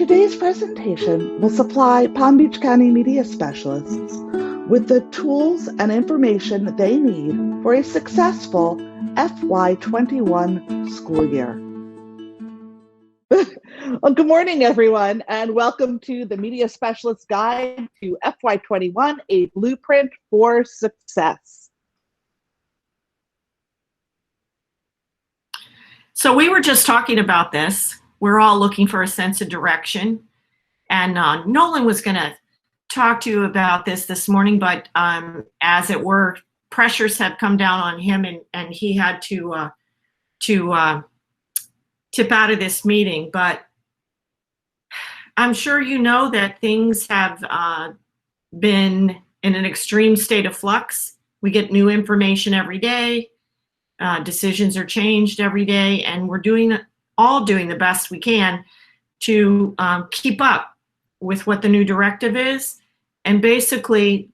Today's presentation will supply Palm Beach County media specialists with the tools and information they need for a successful FY21 school year. Well, good morning, everyone, and welcome to the Media Specialist Guide to FY21, a blueprint for success. So we were just talking about this. We're all looking for a sense of direction. And Nolan was going to talk to you about this morning, but as it were, pressures have come down on him, and he had to tip out of this meeting. But I'm sure you know that things have been in an extreme state of flux. We get new information every day. Decisions are changed every day, and we're all doing the best we can to keep up with what the new directive is. And basically,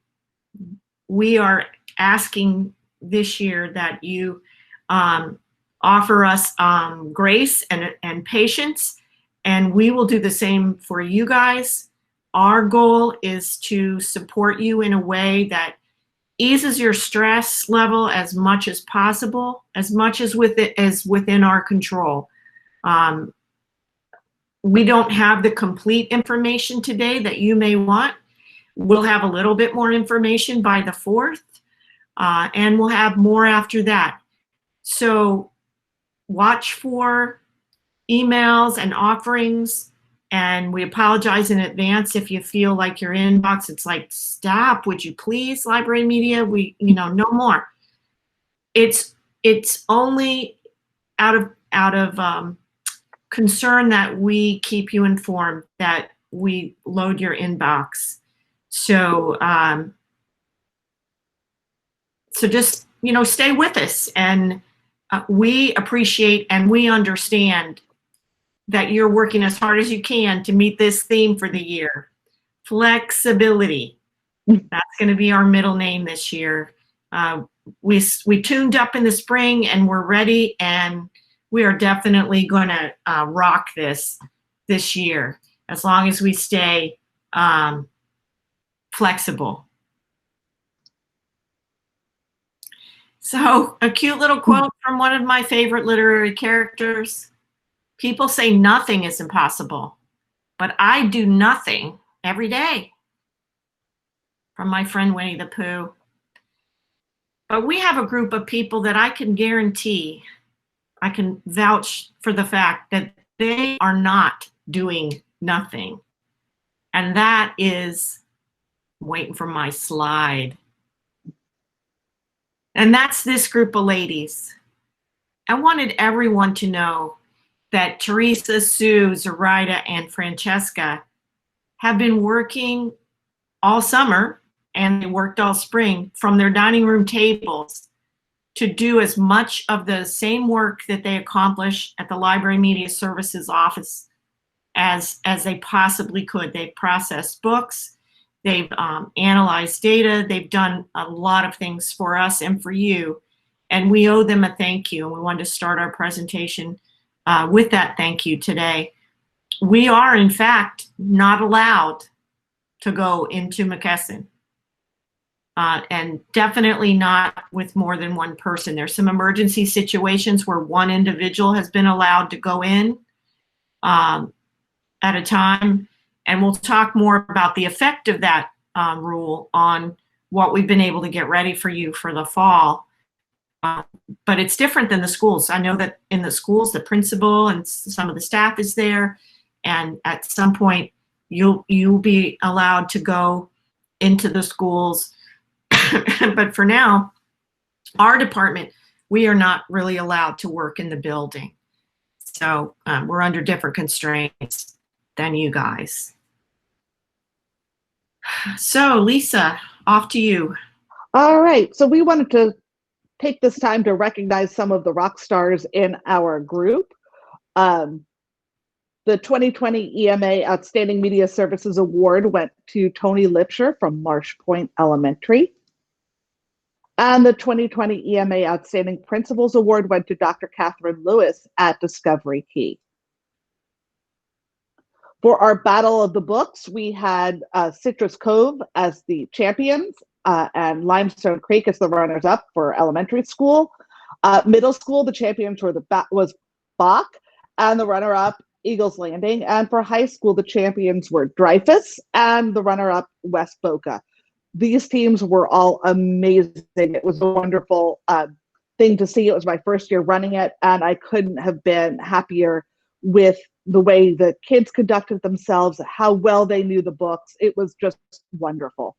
we are asking this year that you offer us grace and patience, and we will do the same for you guys. Our goal is to support you in a way that eases your stress level as much as possible, as much as within our control. We don't have the complete information today that you may want. We'll have a little bit more information by the 4th, and we'll have more after that. So watch for emails and offerings, and we apologize in advance if you feel like your inbox, it's like, stop, would you please, library media? No more. It's only out of concern that we keep you informed, that we load your inbox. So just stay with us, and we appreciate and we understand that you're working as hard as you can to meet this theme for the year. Flexibility. That's going to be our middle name this year. We tuned up in the spring, and we're ready, and we are definitely going to rock this year, as long as we stay flexible. So, a cute little quote from one of my favorite literary characters. People say nothing is impossible, but I do nothing every day. From my friend Winnie the Pooh. But we have a group of people that I can guarantee, I can vouch for the fact that they are not doing nothing. And that is, I'm waiting for my slide. And that's this group of ladies. I wanted everyone to know that Teresa, Sue, Zoraida, and Francesca have been working all summer, and they worked all spring from their dining room tables to do as much of the same work that they accomplish at the Library Media Services office as they possibly could. They've processed books, they've analyzed data, they've done a lot of things for us and for you, and we owe them a thank you, and we wanted to start our presentation with that thank you today. We are, in fact, not allowed to go into McKesson. And definitely not with more than one person. There's some emergency situations where one individual has been allowed to go in at a time, and we'll talk more about the effect of that rule on what we've been able to get ready for you for the fall. But it's different than the schools. I know that in the schools, the principal and some of the staff is there, and at some point you'll be allowed to go into the schools. But for now, our department, we are not really allowed to work in the building. So we're under different constraints than you guys. So Lisa, off to you. All right, so we wanted to take this time to recognize some of the rock stars in our group. The 2020 EMA Outstanding Media Services Award went to Tony Lipsher from Marsh Point Elementary. And the 2020 EMA Outstanding Principals Award went to Dr. Catherine Lewis at Discovery Key. For our Battle of the Books, we had Citrus Cove as the champions and Limestone Creek as the runners-up for elementary school. Middle school, the champions was Bach, and the runner-up Eagles Landing. And for high school, the champions were Dreyfus and the runner-up West Boca. These teams were all amazing. It was a wonderful thing to see. It was my first year running it, and I couldn't have been happier with the way the kids conducted themselves, how well they knew the books. It was just wonderful.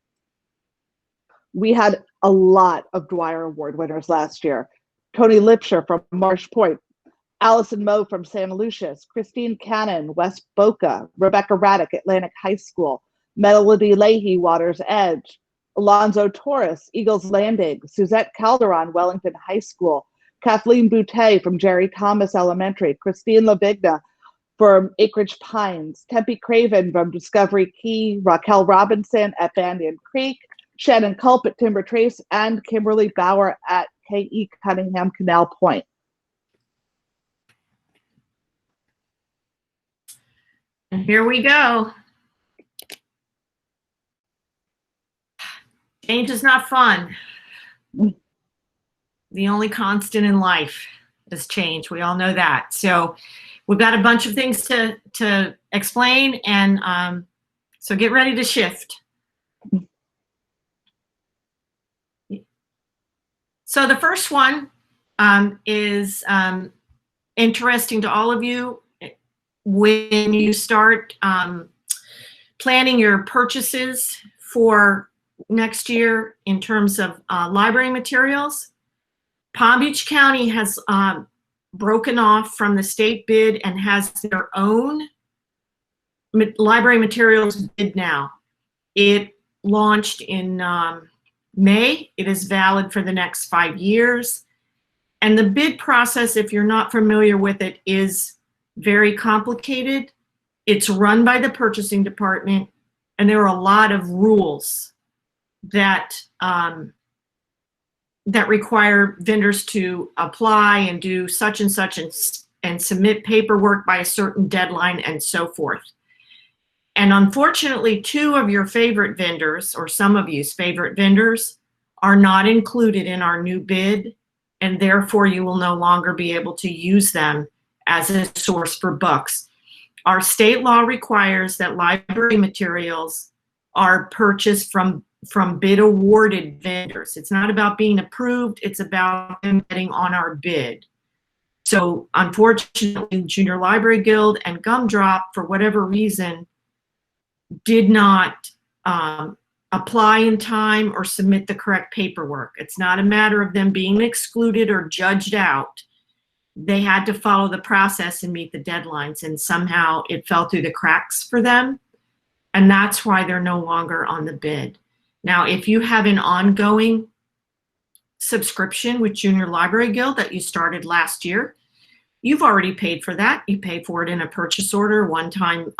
We had a lot of Dwyer Award winners last year. Tony Lipsher from Marsh Point, Allison Moe from Santa Lucia's, Christine Cannon, West Boca, Rebecca Raddick, Atlantic High School, Melody Leahy, Water's Edge, Alonzo Torres, Eagles Landing, Suzette Calderon, Wellington High School, Kathleen Boutte from Jerry Thomas Elementary, Christine Lavigna from Acreage Pines, Tempe Craven from Discovery Key, Raquel Robinson at Banyan Creek, Shannon Culp at Timber Trace, and Kimberly Bauer at K.E. Cunningham Canal Point. And here we go. Change is not fun. The only constant in life is change. We all know that. So we've got a bunch of things to explain, and so get ready to shift. So the first one is interesting to all of you. When you start planning your purchases for next year in terms of library materials, Palm Beach County has broken off from the state bid and has their own library materials bid now. It launched in May. It is valid for the next 5 years. And the bid process, if you're not familiar with it, is very complicated. It's run by the purchasing department, and there are a lot of rules that that require vendors to apply and do such and such and submit paperwork by a certain deadline and so forth. And unfortunately, 2 of your favorite vendors, or some of you's favorite vendors, are not included in our new bid, and therefore you will no longer be able to use them as a source for books. Our state law requires that library materials are purchased from bid awarded vendors. It's not about being approved, it's about them getting on our bid. So unfortunately, Junior Library Guild and Gumdrop, for whatever reason, did not apply in time or submit the correct paperwork. It's not a matter of them being excluded or judged out. They had to follow the process and meet the deadlines, and somehow it fell through the cracks for them, and that's why they're no longer on the bid. Now, if you have an ongoing subscription with Junior Library Guild that you started last year, you've already paid for that. You pay for it in a purchase order, one-time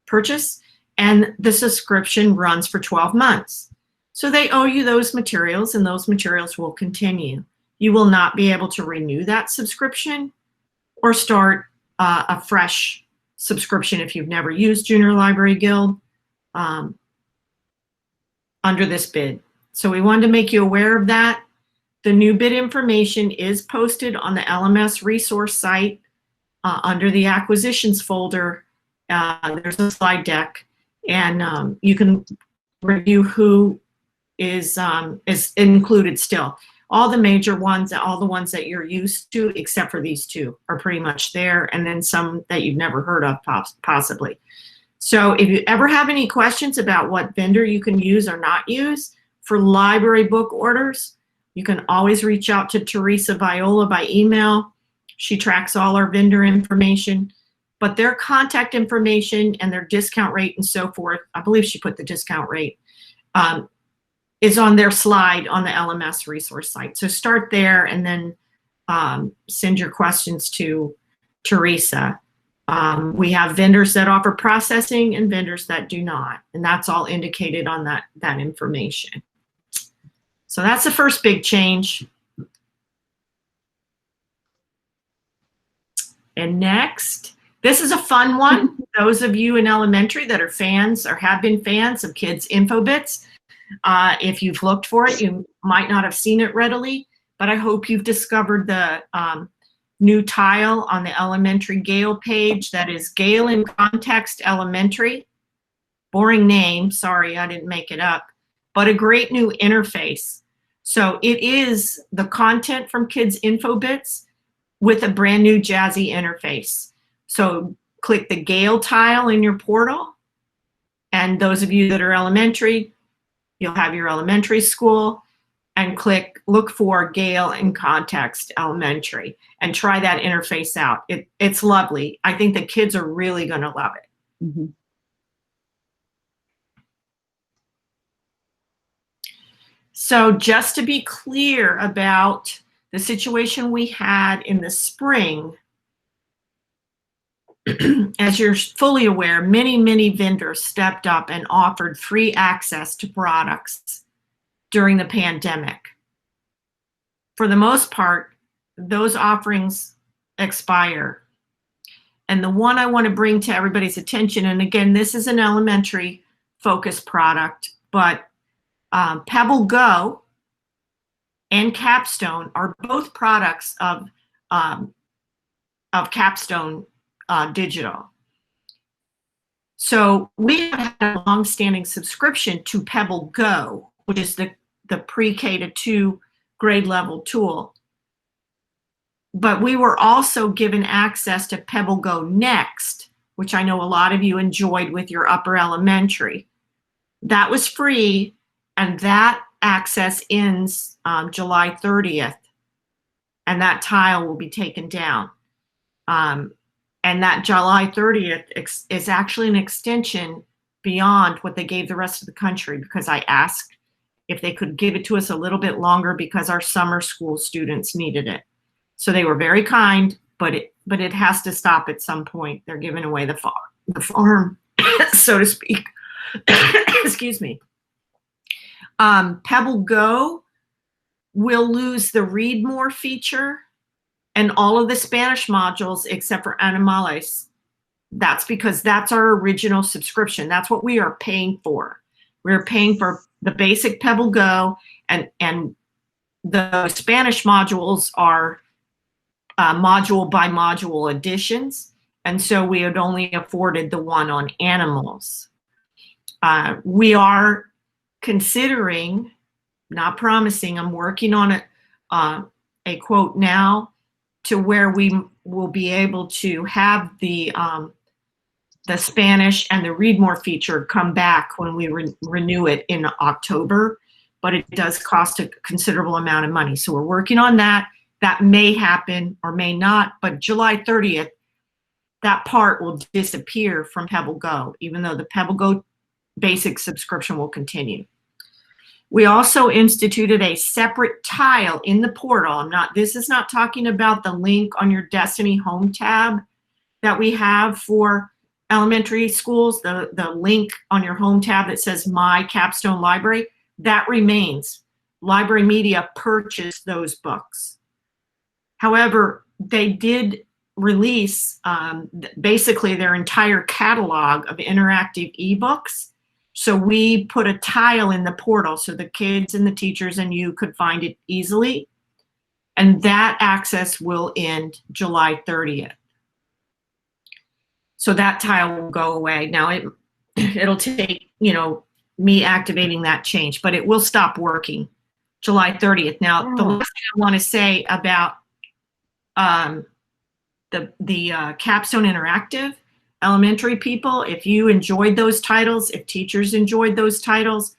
purchase, and the subscription runs for 12 months. So they owe you those materials, and those materials will continue. You will not be able to renew that subscription or start a fresh subscription if you've never used Junior Library Guild under this bid. So we wanted to make you aware of that. The new bid information is posted on the LMS resource site under the acquisitions folder. There's a slide deck, and you can review who is included still. All the major ones, all the ones that you're used to, except for these 2, are pretty much there, and then some that you've never heard of possibly. So if you ever have any questions about what vendor you can use or not use for library book orders, you can always reach out to Teresa Viola by email. She tracks all our vendor information, but their contact information and their discount rate and so forth, I believe she put the discount rate, is on their slide on the LMS resource site. So start there and then send your questions to Teresa. We have vendors that offer processing and vendors that do not, and that's all indicated on that information. So that's the first big change. And next, this is a fun one those of you in elementary that are fans or have been fans of Kids Infobits, if you've looked for it, you might not have seen it readily, but I hope you've discovered the new tile on the elementary Gale page. That is Gale in Context Elementary. Boring name, sorry, I didn't make it up, but a great new interface. So it is the content from Kids Infobits with a brand new jazzy interface. So click the Gale tile in your portal, and those of you that are elementary, you'll have your elementary school, and look for Gale in Context Elementary and try that interface out. It's lovely. I think the kids are really going to love it. Mm-hmm. So just to be clear about the situation we had in the spring, as you're fully aware, many vendors stepped up and offered free access to products during the pandemic. For the most part, those offerings expire. And the one I want to bring to everybody's attention, and again, this is an elementary focused product, but PebbleGo and Capstone are both products of Capstone Digital. So we have had a long-standing subscription to PebbleGo, which is the pre-K to 2 grade level tool. But we were also given access to PebbleGo Next, which I know a lot of you enjoyed with your upper elementary. That was free, and that access ends July 30th, and that tile will be taken down. And that July 30th is actually an extension beyond what they gave the rest of the country, because I asked if they could give it to us a little bit longer because our summer school students needed it. So they were very kind, but it has to stop at some point. They're giving away the farm, so to speak. Excuse me. PebbleGo will lose the Read More feature and all of the Spanish modules except for Animales. That's because that's our original subscription. That's what we are paying for. We're paying for the basic PebbleGo, and the Spanish modules are module by module additions. And so we had only afforded the one on animals. We are considering, not promising, I'm working on a quote now to where we will be able to have the Spanish and the Read More feature come back when we renew it in October, but it does cost a considerable amount of money. So we're working on that. That may happen or may not, but July 30th, that part will disappear from PebbleGo, even though the PebbleGo basic subscription will continue. We also instituted a separate tile in the portal. This is not talking about the link on your Destiny Home tab that we have for elementary schools, the link on your home tab that says My Capstone Library. That remains. Library Media purchased those books. However, they did release basically their entire catalog of interactive ebooks. So we put a tile in the portal so the kids and the teachers and you could find it easily. And that access will end July 30th. So that tile will go away. Now it'll take, me activating that change, but it will stop working July 30th. Now, the last thing I want to say about the Capstone Interactive, elementary people, if you enjoyed those titles, if teachers enjoyed those titles,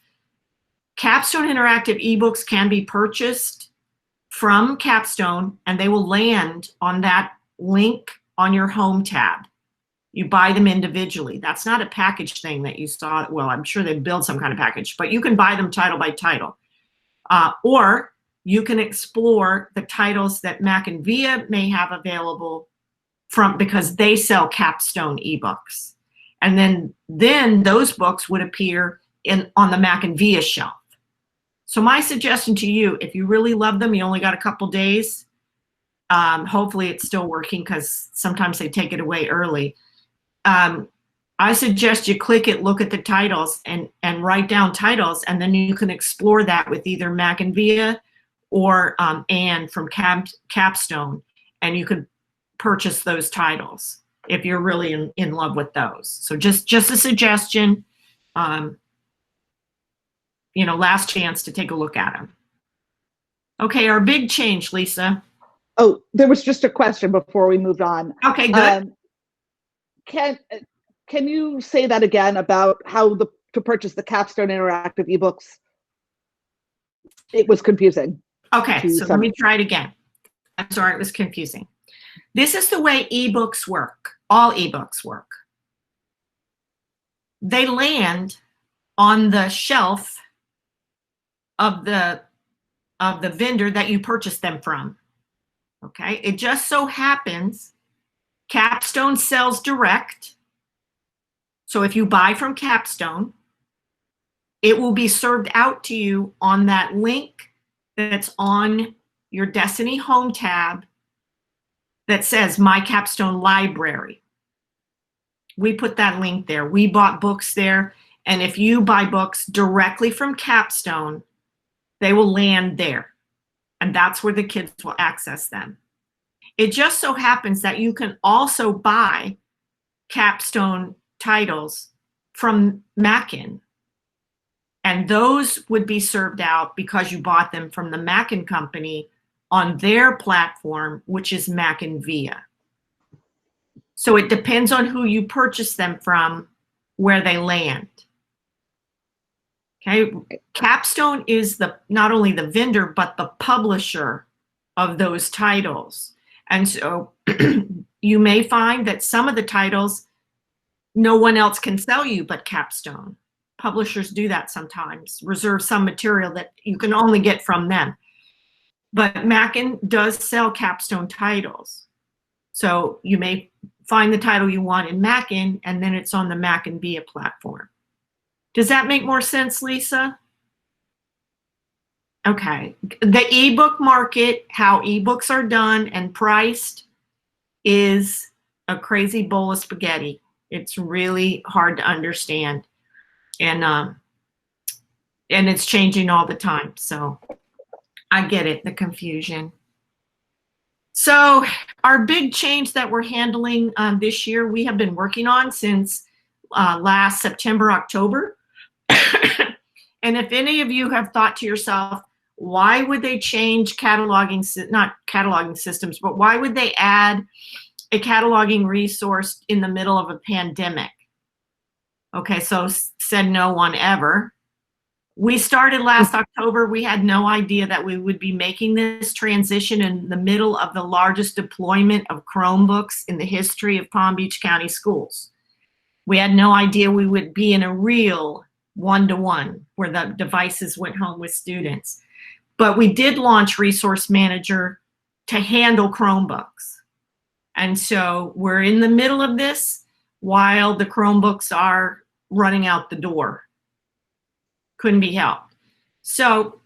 Capstone Interactive ebooks can be purchased from Capstone, and they will land on that link on your home tab. You buy them individually. That's not a package thing that you saw. Well, I'm sure they build some kind of package, but you can buy them title by title. Or you can explore the titles that Mac and Via may have available because they sell Capstone ebooks. And then those books would appear on the Mac and Via shelf. So my suggestion to you, if you really love them, you only got a couple days, hopefully it's still working because sometimes they take it away early. I suggest you click it, look at the titles, and write down titles, and then you can explore that with either Mac and Via or Anne from Capstone, and you could purchase those titles if you're really in love with those. So just a suggestion, you know, last chance to take a look at them. Okay, our big change, Lisa. Oh, there was just a question before we moved on. Okay, good. Can you say that again about how to purchase the Capstone interactive ebooks? It was confusing. Okay, so let me try it again. I'm sorry, it was confusing. This is the way ebooks work. All ebooks work. They land on the shelf of the vendor that you purchased them from. Okay, it just so happens Capstone sells direct. So if you buy from Capstone, it will be served out to you on that link that's on your Destiny Home tab that says My Capstone Library. We put that link there. We bought books there. And if you buy books directly from Capstone, they will land there. And that's where the kids will access them. It just so happens that you can also buy Capstone titles from Mackin, and those would be served out because you bought them from the Mackin company on their platform, which is Mackin Via. So it depends on who you purchase them from, where they land. Okay, Capstone is not only the vendor, but the publisher of those titles. And so you may find that some of the titles no one else can sell you but Capstone. Publishers do that sometimes, reserve some material that you can only get from them. But Mackin does sell Capstone titles. So you may find the title you want in Mackin, and then it's on the Mackin Via platform. Does that make more sense, Lisa? Okay. The ebook market, how ebooks are done and priced, is a crazy bowl of spaghetti. It's really hard to understand, and it's changing all the time. So I get it, the confusion. So our big change that we're handling this year, we have been working on since last September, October. And if any of you have thought to yourself, why would they change cataloging, not cataloging systems, but why would they add a cataloging resource in the middle of a pandemic? Okay, so said no one ever. We started last October. We had no idea that we would be making this transition in the middle of the largest deployment of Chromebooks in the history of Palm Beach County schools. We had no idea we would be in a real one-to-one where the devices went home with students. But we did launch Resource Manager to handle Chromebooks. And so we're in the middle of this while the Chromebooks are running out the door. Couldn't be helped. So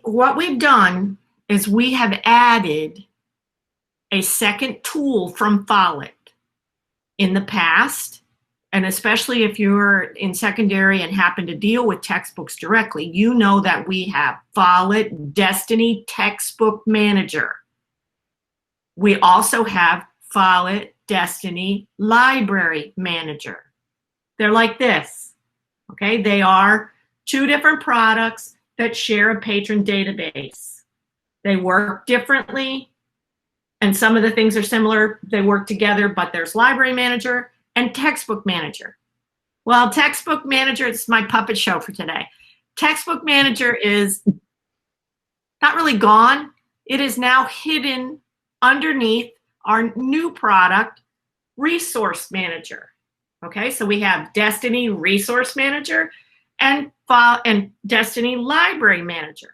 what we've done is we have added a second tool from Follett. In the past, and especially if you're in secondary and happen to deal with textbooks directly, you know that we have Follett Destiny Textbook Manager. We also have Follett Destiny Library Manager. They're like this, okay? They are two different products that share a patron database. They work differently, and some of the things are similar. They work together, but there's Library Manager and Textbook Manager. Well, Textbook Manager, it's my puppet show for today. Textbook Manager is not really gone. It is now hidden underneath our new product, Resource Manager. Okay, so we have Destiny Resource Manager and Destiny Library Manager.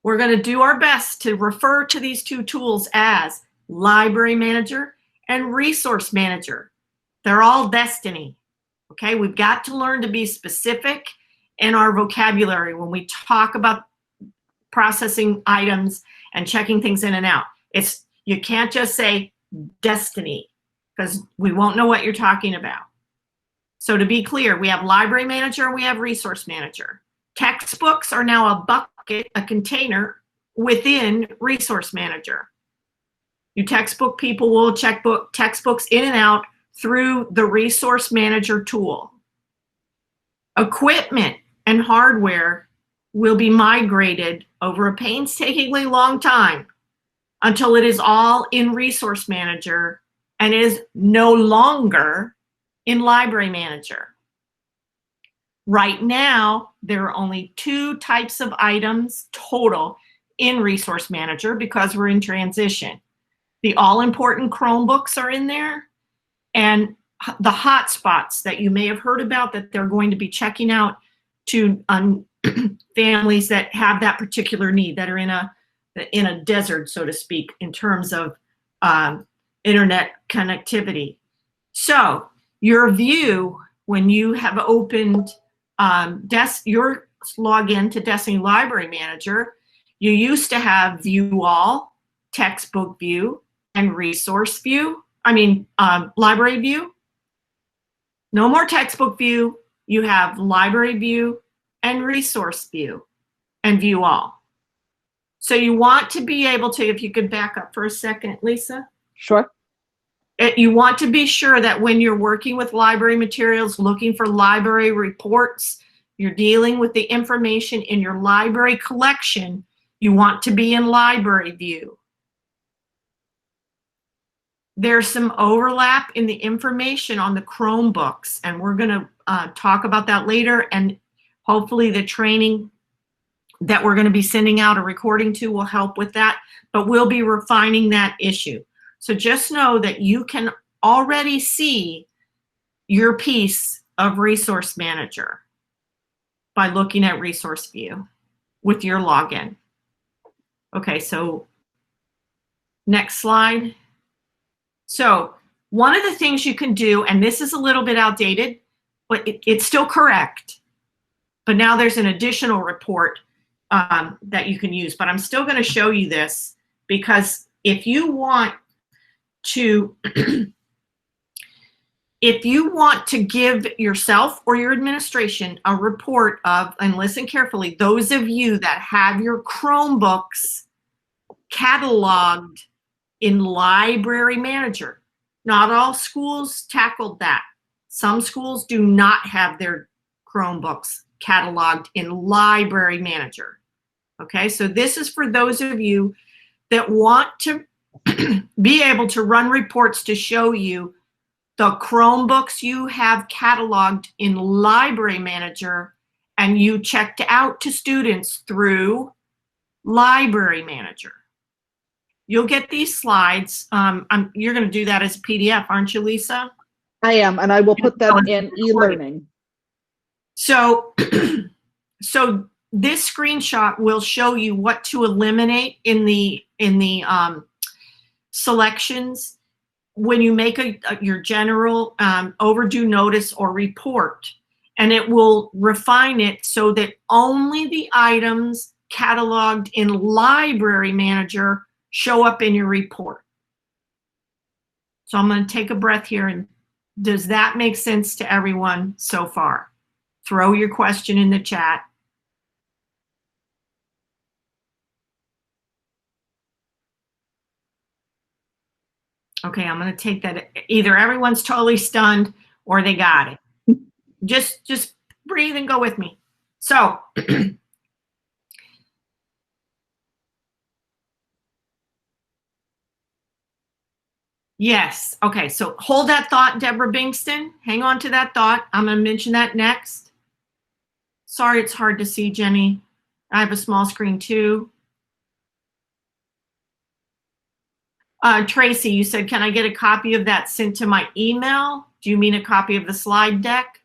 We're going to do our best to refer to these two tools as Library Manager and Resource Manager. They're all Destiny. Okay, we've got to learn to be specific in our vocabulary when we talk about processing items and checking things in and out. You can't just say Destiny, because we won't know what you're talking about. So to be clear, we have library manager and we have resource manager. Textbooks are now a bucket, a container within resource manager. You textbook people will check textbooks in and out through the resource manager tool. Equipment and hardware will be migrated over a painstakingly long time until it is all in resource manager and is no longer in library manager. Right now, there are only 2 types of items total in resource manager because we're in transition. The all-important Chromebooks are in there, and the hotspots that you may have heard about that they're going to be checking out to families that have that particular need, that are in a desert, so to speak, in terms of internet connectivity. So your view, when you have opened your login to Destiny Library Manager, you used to have View All, Textbook View, and Resource View. Library View. No more Textbook View. You have Library View and Resource View and View All. So you want to be able to, if you could back up for a second, Lisa. Sure. You want to be sure that when you're working with library materials, looking for library reports, you're dealing with the information in your library collection, you want to be in Library View. There's some overlap in the information on the Chromebooks, and we're going to talk about that later, and hopefully the training that we're going to be sending out a recording to will help with that, but we'll be refining that issue. So just know that you can already see your piece of Resource Manager by looking at Resource View with your login. Okay, so next slide. So one of the things you can do, and this is a little bit outdated, but it's still correct, but now there's an additional report that you can use, but I'm still going to show you this, because if you want to give yourself or your administration a report of, and listen carefully, those of you that have your Chromebooks cataloged in Library Manager. Not all schools tackled that. Some schools do not have their Chromebooks cataloged in Library Manager. Okay, so this is for those of you that want to be able to run reports to show you the Chromebooks you have cataloged in Library Manager and you checked out to students through Library Manager. You'll get these slides. You're going to do that as a PDF, aren't you, Lisa? I am, and I will put them in e-learning. So, so this screenshot will show you what to eliminate in the selections when you make your general overdue notice or report, and it will refine it so that only the items cataloged in Library Manager show up in your report. So I'm going to take a breath here, and does that make sense to everyone so far? Throw your question in the chat. Okay, I'm going to take that. Either everyone's totally stunned or they got it. Just breathe and go with me. So yes. Okay, so hold that thought, Deborah Bingston. Hang on to that thought. I'm going to mention that next. Sorry, it's hard to see, Jenny. I have a small screen too. Tracy, you said, can I get a copy of that sent to my email? Do you mean a copy of the slide deck?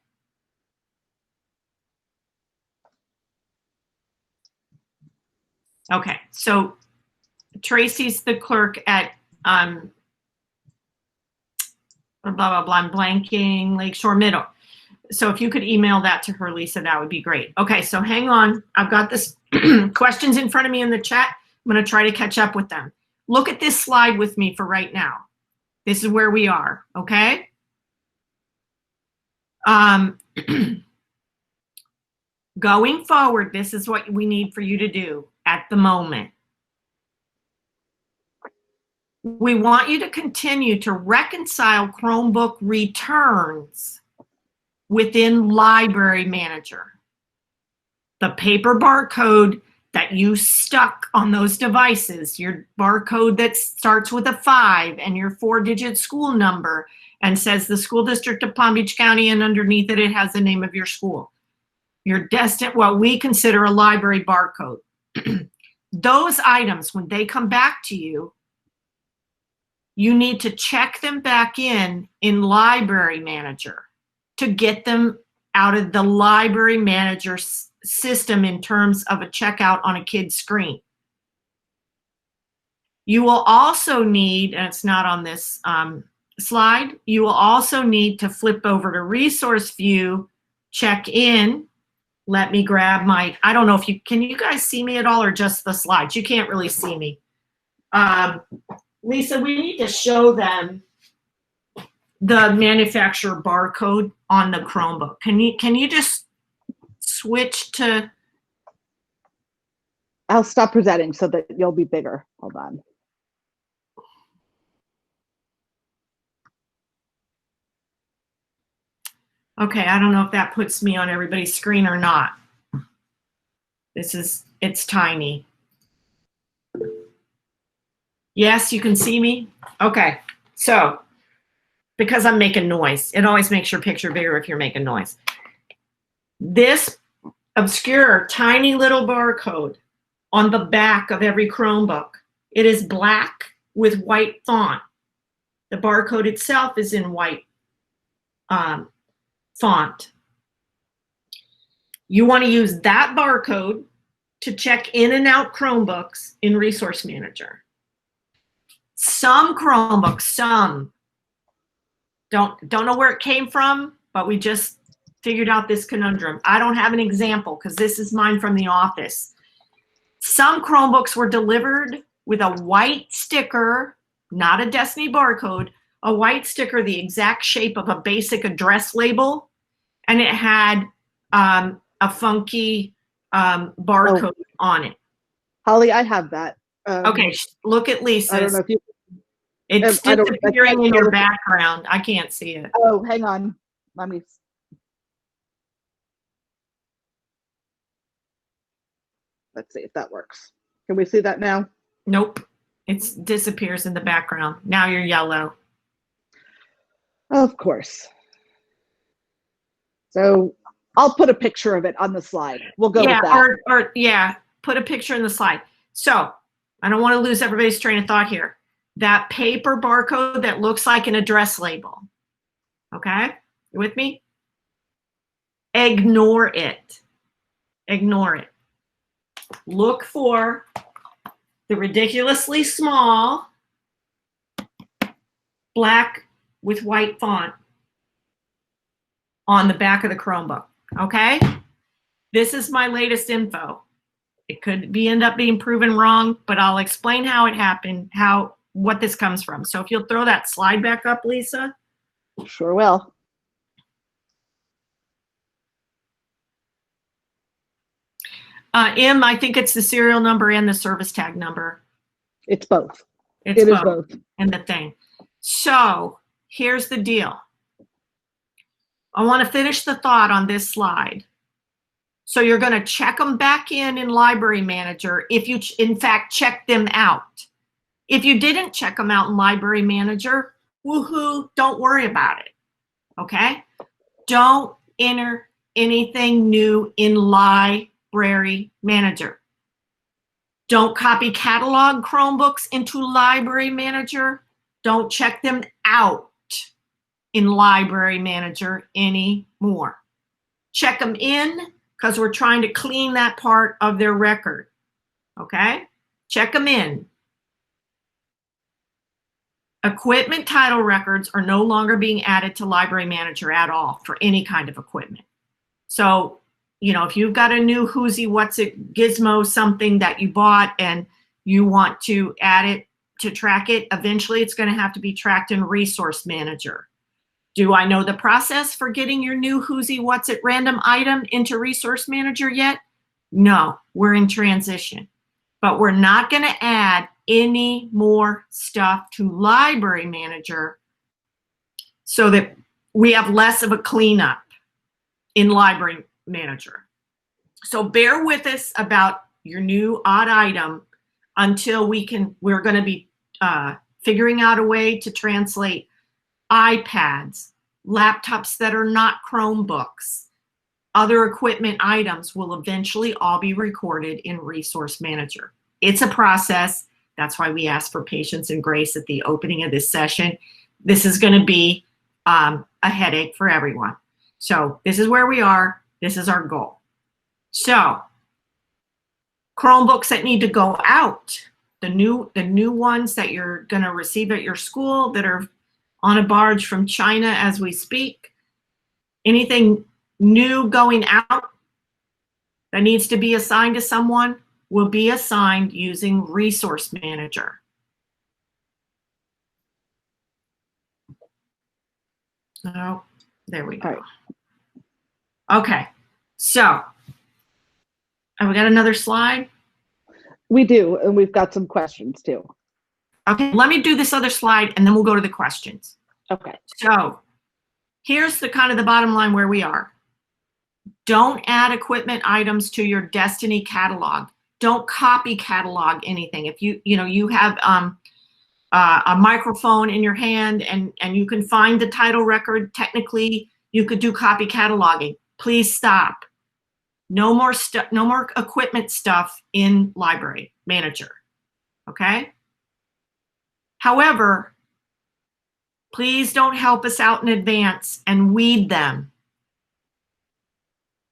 Okay, so Tracy's the clerk at blah, blah, blah, I'm blanking, Lakeshore Middle. So if you could email that to her, Lisa, that would be great. Okay, so hang on. I've got this questions in front of me in the chat. I'm going to try to catch up with them. Look at this slide with me for right now. This is where we are, okay? Going forward, this is what we need for you to do at the moment. We want you to continue to reconcile Chromebook returns within Library Manager. The paper barcode that you stuck on those devices, your barcode that starts with a 5 and your 4-digit school number and says the school district of Palm Beach County, and underneath it, it has the name of your school. Your destined, what we consider a library barcode. Those items, when they come back to you, you need to check them back in Library Manager to get them out of the Library Manager system in terms of a checkout on a kid's screen. You will also need, and it's not on this slide, you will also need to flip over to Resource View, check in. Let me grab my, I don't know if you, can you guys see me at all or just the slides? You can't really see me. Lisa, we need to show them the manufacturer barcode on the Chromebook. Can you just switch to? I'll stop presenting so that you'll be bigger. Hold on. Okay, I don't know if that puts me on everybody's screen or not. It's tiny. Yes, you can see me? Okay, so because I'm making noise, it always makes your picture bigger if you're making noise. This obscure tiny little barcode on the back of every Chromebook, it is black with white font. The barcode itself is in white font. You want to use that barcode to check in and out Chromebooks in Resource Manager. Some Chromebooks, some, don't know where it came from, but we just figured out this conundrum. I don't have an example because this is mine from the office. Some Chromebooks were delivered with a white sticker, not a Destiny barcode, a white sticker the exact shape of a basic address label, and it had a funky barcode on it. Holly, I have that. Okay, look at Lisa's. I don't know if you. It's disappearing in your background. I can't see it. Oh, hang on. Let me. Let's see if that works. Can we see that now? Nope. It disappears in the background. Now you're yellow. Of course. So I'll put a picture of it on the slide. We'll go with that. Or yeah, put a picture in the slide. So I don't want to lose everybody's train of thought here. That paper barcode that looks like an address label. Okay? You with me? Ignore it. Ignore it. Look for the ridiculously small black with white font on the back of the Chromebook. Okay? This is my latest info. It could end up being proven wrong, but I'll explain how it happened, what this comes from. So if you'll throw that slide back up, Lisa. Sure will. M, I think it's the serial number and the service tag number. It's both. It is both. And the thing. So here's the deal. I want to finish the thought on this slide. So you're going to check them back in Library Manager if you, in fact, check them out. If you didn't check them out in Library Manager, woohoo, don't worry about it, okay? Don't enter anything new in Library Manager. Don't copy catalog Chromebooks into Library Manager. Don't check them out in Library Manager anymore. Check them in because we're trying to clean that part of their record, okay? Check them in. Equipment title records are no longer being added to Library Manager at all for any kind of equipment. So, you know, if you've got a new who's-it, what's-it, gizmo, something that you bought and you want to add it to track it. Eventually, it's going to have to be tracked in Resource Manager. Do I know the process for getting your new Who's What's It random item into Resource Manager yet? No, we're in transition. But we're not going to add any more stuff to Library Manager so that we have less of a cleanup in Library Manager. So bear with us about your new odd item until we're going to be figuring out a way to translate iPads, laptops that are not Chromebooks. Other equipment items will eventually all be recorded in Resource Manager. It's a process. That's why we ask for patience and grace at the opening of this session. This is going to be a headache for everyone. So this is where we are. This is our goal. So Chromebooks that need to go out, the new ones that you're going to receive at your school that are on a barge from China as we speak, anything new going out that needs to be assigned to someone will be assigned using Resource Manager. Oh, there we go. All right. Okay, so have we got another slide? We do, and we've got some questions too. Okay, let me do this other slide and then we'll go to the questions. Okay. So here's the kind of the bottom line where we are. Don't add equipment items to your Destiny catalog. Don't copy catalog anything. If you have a microphone in your hand and you can find the title record, technically you could do copy cataloging. Please stop. No more equipment stuff in Library Manager. Okay? However, please don't help us out in advance and weed them.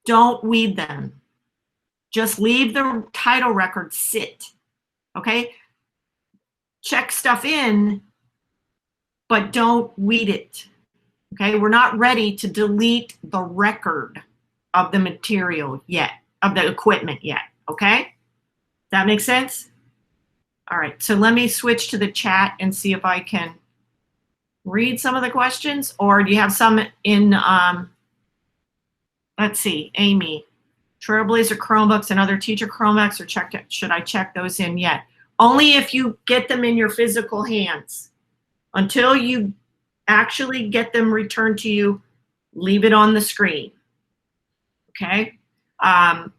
Don't weed them. Just leave the title record sit. Okay? Check stuff in, but don't weed it. Okay? We're not ready to delete the record of the material yet, of the equipment yet. Okay? That makes sense? All right, so let me switch to the chat and see if I can read some of the questions, or do you have some in, let's see, Amy, Trailblazer Chromebooks and other teacher Chromebooks are should I check those in yet? Only if you get them in your physical hands. Until you actually get them returned to you, leave it on the screen. Okay? Now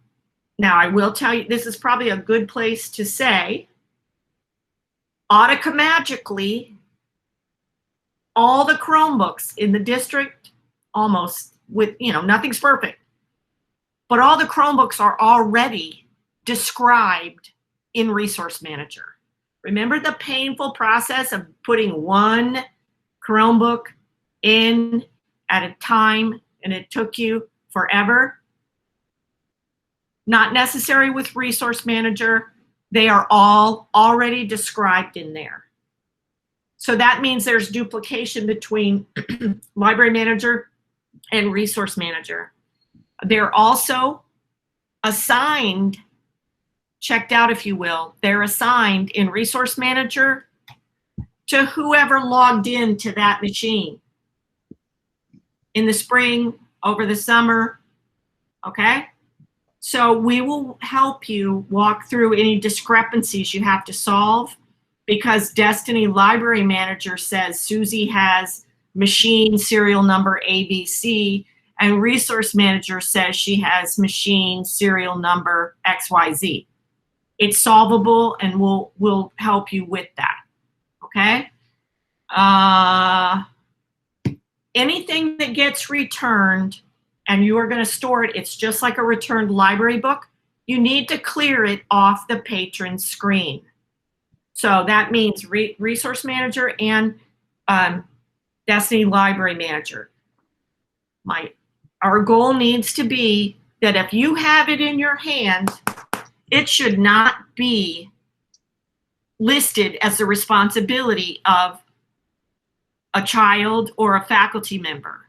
I will tell you, this is probably a good place to say, automatically, all the Chromebooks in the district, almost with, nothing's perfect, but all the Chromebooks are already described in Resource Manager. Remember the painful process of putting one Chromebook in at a time, and it took you forever? Not necessary with Resource Manager. They are all already described in there. So that means there's duplication between Library Manager and Resource Manager. They're also assigned, checked out if you will, they're assigned in Resource Manager to whoever logged in to that machine in the spring, over the summer, okay? So we will help you walk through any discrepancies you have to solve, because Destiny Library Manager says Susie has machine serial number ABC, and Resource Manager says she has machine serial number XYZ. It's solvable, and we'll help you with that, okay? Anything that gets returned and you are going to store it, it's just like a returned library book. You need to clear it off the patron screen. So that means Resource Manager and Destiny Library Manager. Our goal needs to be that if you have it in your hand, it should not be listed as the responsibility of a child or a faculty member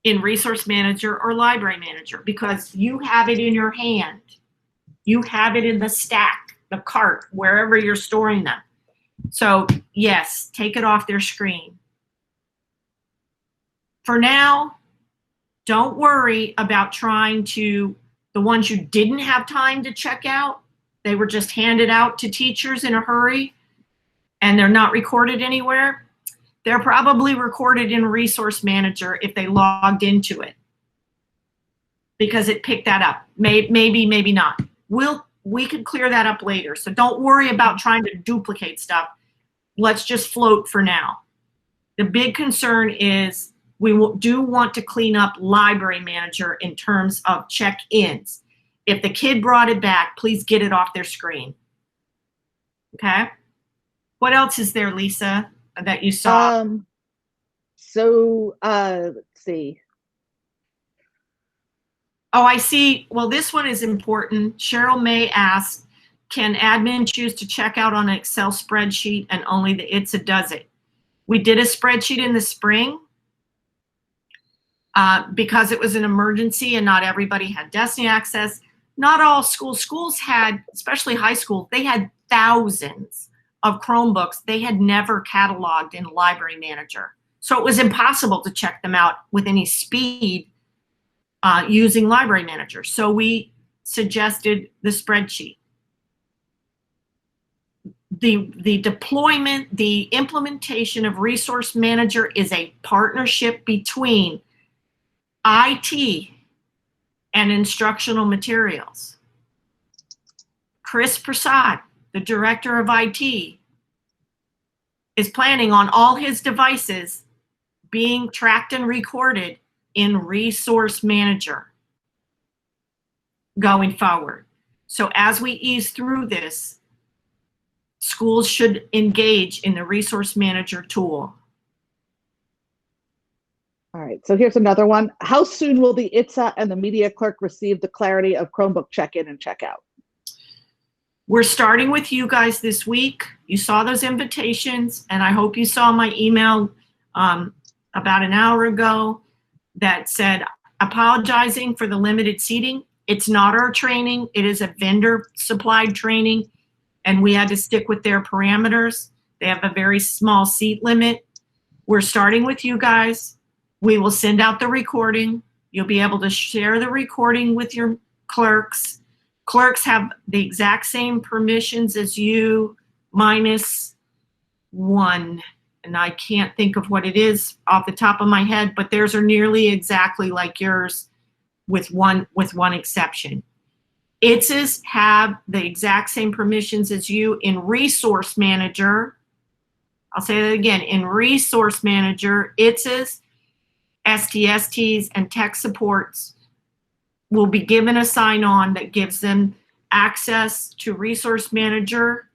in Resource Manager or Library Manager, because you have it in your hand. You have it in the stack, the cart, wherever you're storing them. So yes, take it off their screen. For now, don't worry about trying to, the ones you didn't have time to check out, they were just handed out to teachers in a hurry and they're not recorded anywhere. They're probably recorded in Resource Manager if they logged into it, because it picked that up. Maybe, maybe not. We can clear that up later. So don't worry about trying to duplicate stuff. Let's just float for now. The big concern is we do want to clean up Library Manager in terms of check-ins. If the kid brought it back, please get it off their screen. Okay? What else is there, Lisa, that you saw? Let's see. Oh, I see. Well, this one is important. Cheryl May asked, can admin choose to check out on an Excel spreadsheet and only the ITSA does it? We did a spreadsheet in the spring because it was an emergency and not everybody had Destiny access. Not all schools had, especially high school, they had thousands of Chromebooks they had never cataloged in Library Manager. So it was impossible to check them out with any speed using Library Manager. So we suggested the spreadsheet. The deployment, the implementation of Resource Manager is a partnership between IT and instructional materials. Chris Prasad, the director of IT, is planning on all his devices being tracked and recorded in Resource Manager going forward. So as we ease through this, schools should engage in the Resource Manager tool. All right, so here's another one. How soon will the ITSA and the media clerk receive the clarity of Chromebook check-in and check-out? We're starting with you guys this week. You saw those invitations, and I hope you saw my email about an hour ago that said, apologizing for the limited seating. It's not our training. It is a vendor-supplied training, and we had to stick with their parameters. They have a very small seat limit. We're starting with you guys. We will send out the recording. You'll be able to share the recording with your clerks. Clerks have the exact same permissions as you, minus one. And I can't think of what it is off the top of my head, but theirs are nearly exactly like yours with one exception. ITSAs have the exact same permissions as you in Resource Manager. I'll say that again. In Resource Manager, ITSAs, STSTs, and tech supports will be given a sign-on that gives them access to Resource Manager,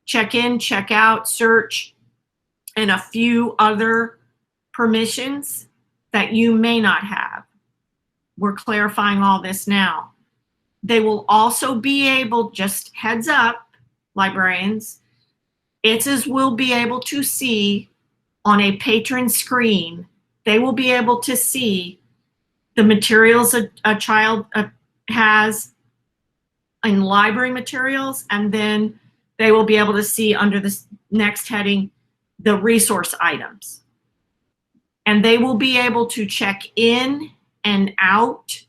check-in, check-out, search, and a few other permissions that you may not have. We're clarifying all this now. They will also be able, just heads up, librarians, ITSAs will be able to see on a patron screen, they will be able to see the materials a child has in library materials, and then they will be able to see under this next heading the resource items. And they will be able to check in and out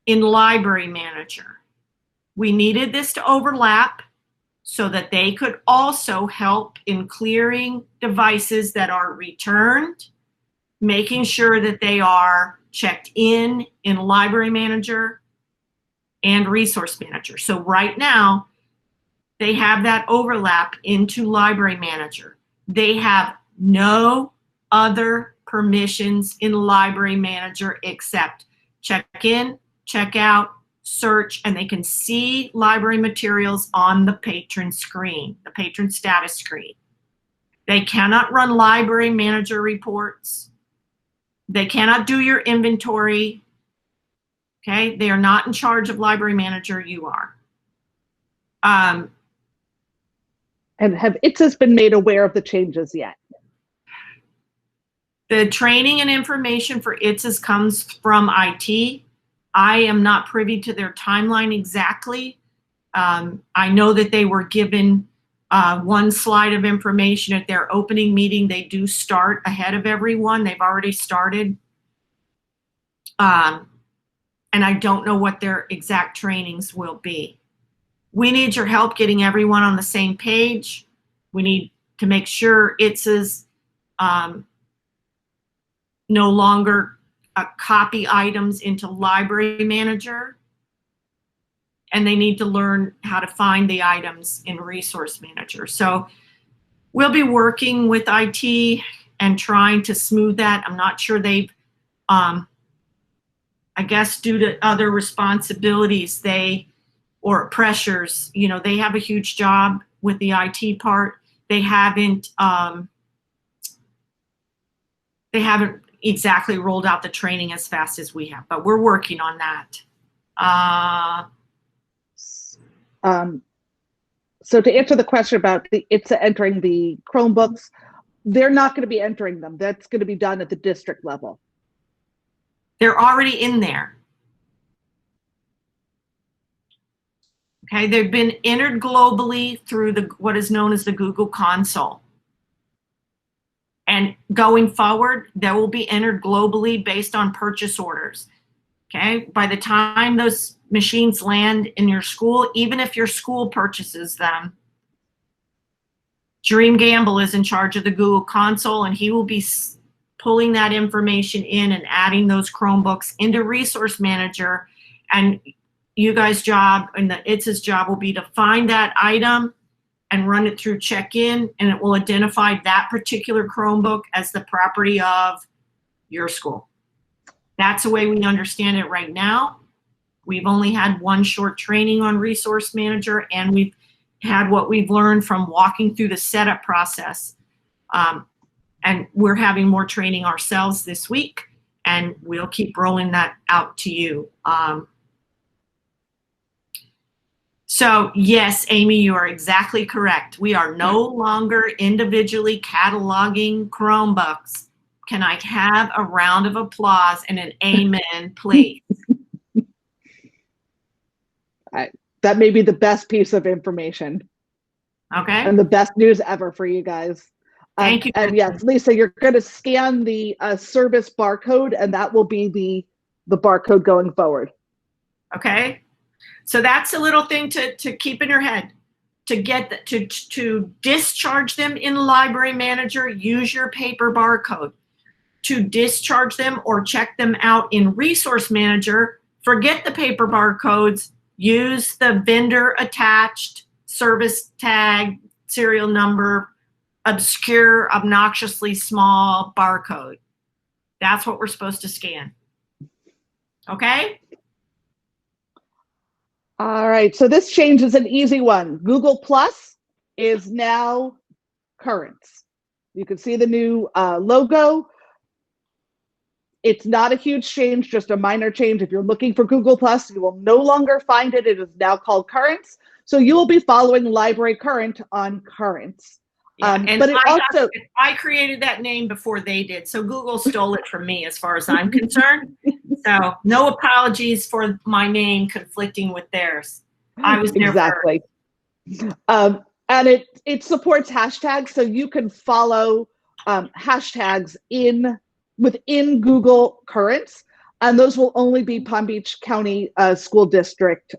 in Library Manager. We needed this to overlap so that they could also help in clearing devices that are returned, making sure that they are checked in Library Manager and Resource Manager. So right now, they have that overlap into Library Manager. They have no other permissions in Library Manager except check in, check out, search, and they can see library materials on the patron screen, the patron status screen. They cannot run Library Manager reports. They cannot do your inventory. Okay, they are not in charge of Library Manager, you are. And have ITSAs been made aware of the changes yet? The training and information for ITSAs comes from IT. I am not privy to their timeline exactly. I know that they were given one slide of information at their opening meeting. They do start ahead of everyone. They've already started. And I don't know what their exact trainings will be. We need your help getting everyone on the same page. We need to make sure ITSAs no longer copy items into Library Manager, and they need to learn how to find the items in Resource Manager. So we'll be working with IT and trying to smooth that. I'm not sure they've, I guess due to other responsibilities, or pressures, you know, they have a huge job with the IT part. They haven't exactly rolled out the training as fast as we have, but we're working on that. So to answer the question about it's entering the Chromebooks, they're not going to be entering them. That's going to be done at the district level. They're already in there. Okay, they've been entered globally through what is known as the Google Console. And going forward, they will be entered globally based on purchase orders. Okay, by the time those machines land in your school, even if your school purchases them, Dream Gamble is in charge of the Google Console, and he will be pulling that information in and adding those Chromebooks into Resource Manager. And you guys' job and the ITSA's job will be to find that item and run it through check-in, and it will identify that particular Chromebook as the property of your school. That's the way we understand it right now. We've only had one short training on Resource Manager, and we've had what we've learned from walking through the setup process. And we're having more training ourselves this week, and we'll keep rolling that out to you. So yes, Amy, you are exactly correct. We are no longer individually cataloging Chromebooks. Can I have a round of applause and an amen, please? That may be the best piece of information. Okay. And the best news ever for you guys. Thank you. And yes, Lisa, you're going to scan the service barcode, and that will be the barcode going forward. Okay. So that's a little thing to keep in your head. To get to discharge them in Library Manager, use your paper barcode. To discharge them or check them out in Resource Manager, forget the paper barcodes. Use the vendor attached service tag, serial number, obscure, obnoxiously small barcode. That's what we're supposed to scan. Okay? All right, so this change is an easy one. Google Plus is now Currents. You can see the new logo. It's not a huge change, just a minor change. If you're looking for Google Plus, you will no longer find it. It is now called Currents. So you will be following Library Current on Currents. Yeah, but it also, I created that name before they did, so Google stole it from me as far as I'm concerned. So no apologies for my name conflicting with theirs. I was there exactly. And it supports hashtags, so you can follow hashtags within Google Currents, and those will only be Palm Beach County School District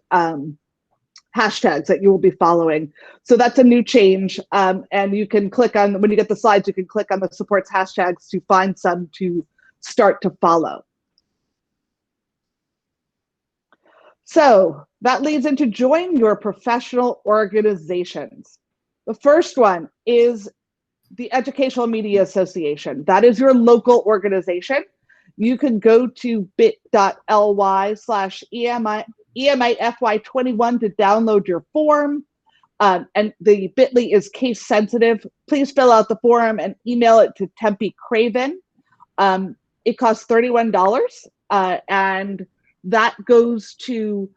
hashtags that you will be following. So that's a new change. And you can click on, when you get the slides, you can click on the supports hashtags to find some to start to follow. So that leads into join your professional organizations. The first one is the Educational Media Association. That is your local organization. You can go to bit.ly/EMA-FY21 to download your form. And the bit.ly is case sensitive. Please fill out the form and email it to Tempe Craven. It costs $31, and that goes to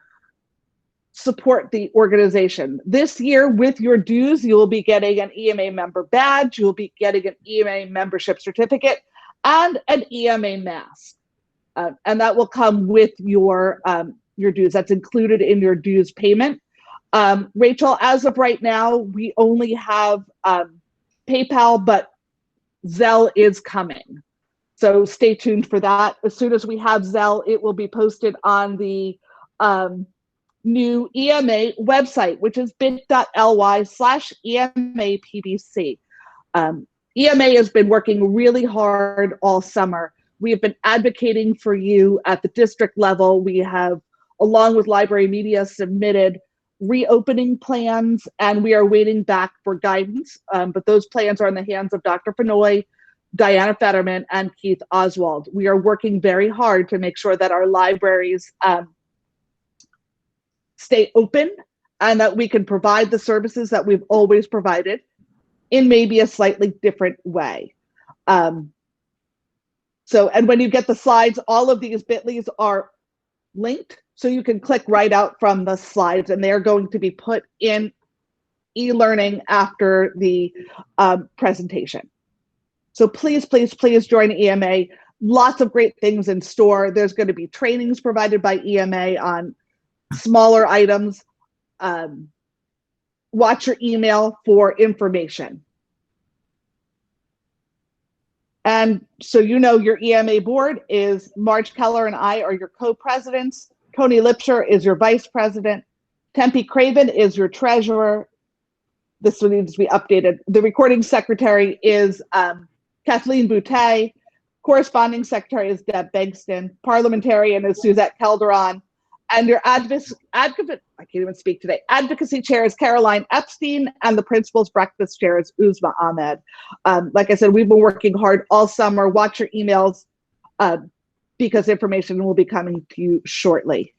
support the organization. This year, with your dues, you will be getting an EMA member badge, you will be getting an EMA membership certificate, and an EMA mask. And that will come with your dues. That's included in your dues payment. Rachel, as of right now, we only have PayPal, but Zelle is coming. So stay tuned for that. As soon as we have Zelle, it will be posted on the new EMA website, which is bit.ly/EMAPBC. EMA has been working really hard all summer. We have been advocating for you at the district level. We have, along with library media, submitted reopening plans, and we are waiting back for guidance. But those plans are in the hands of Dr. Fenoy, Diana Fetterman, and Keith Oswald. We are working very hard to make sure that our libraries stay open and that we can provide the services that we've always provided in maybe a slightly different way. And when you get the slides, all of these bit.lys are linked, so you can click right out from the slides, and they're going to be put in e-learning after the presentation. So please, please, please join EMA. Lots of great things in store. There's going to be trainings provided by EMA on smaller items. Watch your email for information. And so you know your EMA board is Marge Keller and I are your co-presidents. Tony Lipsher is your vice president. Tempe Craven is your treasurer. This one needs to be updated. The recording secretary is Kathleen Boutte. Corresponding secretary is Deb Begston. Parliamentarian is Suzette Calderon. And your advocacy chair is Caroline Epstein, and the principal's breakfast chair is Uzma Ahmed. Like I said, we've been working hard all summer. Watch your emails because information will be coming to you shortly.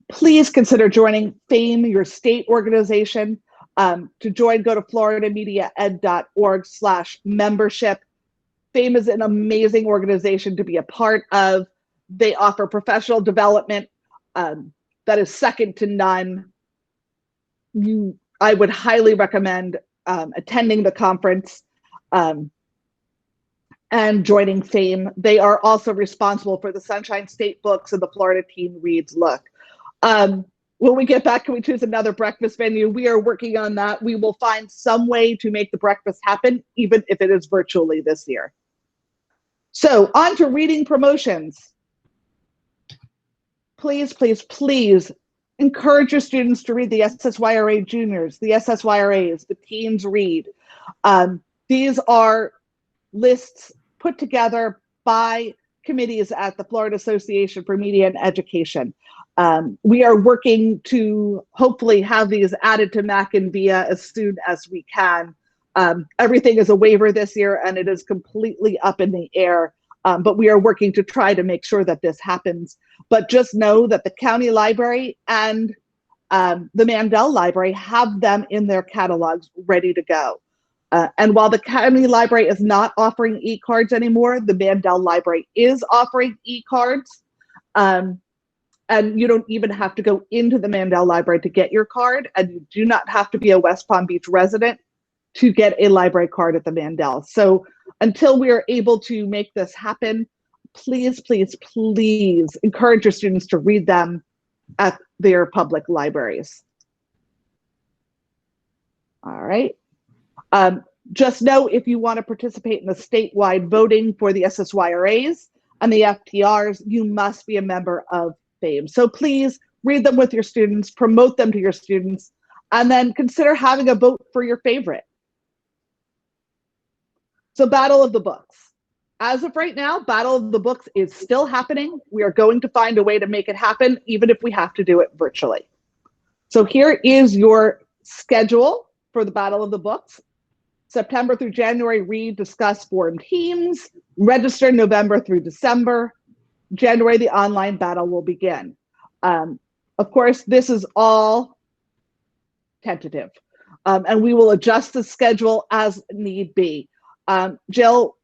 Please consider joining FAME, your state organization. To join, go to floridamediaed.org/membership. FAME is an amazing organization to be a part of. They offer professional development that is second to none. I would highly recommend attending the conference and joining FAME. They are also responsible for the Sunshine State books and the Florida Teen Reads Look. When we get back, can we choose another breakfast venue? We are working on that. We will find some way to make the breakfast happen, even if it is virtually this year. So on to reading promotions. Please, please, please encourage your students to read the SSYRA juniors, the SSYRAs, the teens read. These are lists put together by committees at the Florida Association for Media and Education. We are working to hopefully have these added to MAC and VIA as soon as we can. Everything is a waiver this year, and it is completely up in the air. But we are working to try to make sure that this happens. But just know that the county library and the Mandel Library have them in their catalogs ready to go. And while the county library is not offering e-cards anymore, the Mandel Library is offering e-cards. And you don't even have to go into the Mandel Library to get your card, and you do not have to be a West Palm Beach resident to get a library card at the Mandel. So until we are able to make this happen, please, please, please encourage your students to read them at their public libraries. All right. Just know if you want to participate in the statewide voting for the SSYRAs and the FTRs, you must be a member of FAME. So please read them with your students, promote them to your students, and then consider having a vote for your favorite. So Battle of the Books. As of right now, Battle of the Books is still happening. We are going to find a way to make it happen, even if we have to do it virtually. So here is your schedule for the Battle of the Books. September through January, read, discuss, form teams. Register November through December. January, the online battle will begin. Of course, this is all tentative, and we will adjust the schedule as need be. Jill,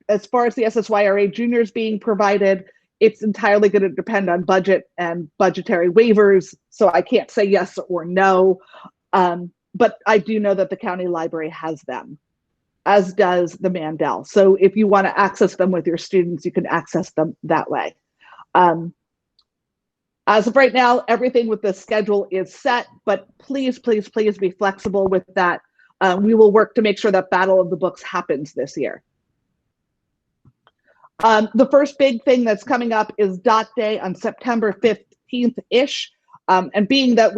as far as the SSYRA juniors being provided, it's entirely going to depend on budget and budgetary waivers, so I can't say yes or no, but I do know that the county library has them, as does the Mandel. So if you want to access them with your students, you can access them that way. As of right now, everything with the schedule is set, but please, please, please be flexible with that. We will work to make sure that Battle of the Books happens this year. The first big thing that's coming up is Dot Day on September 15th-ish. And being that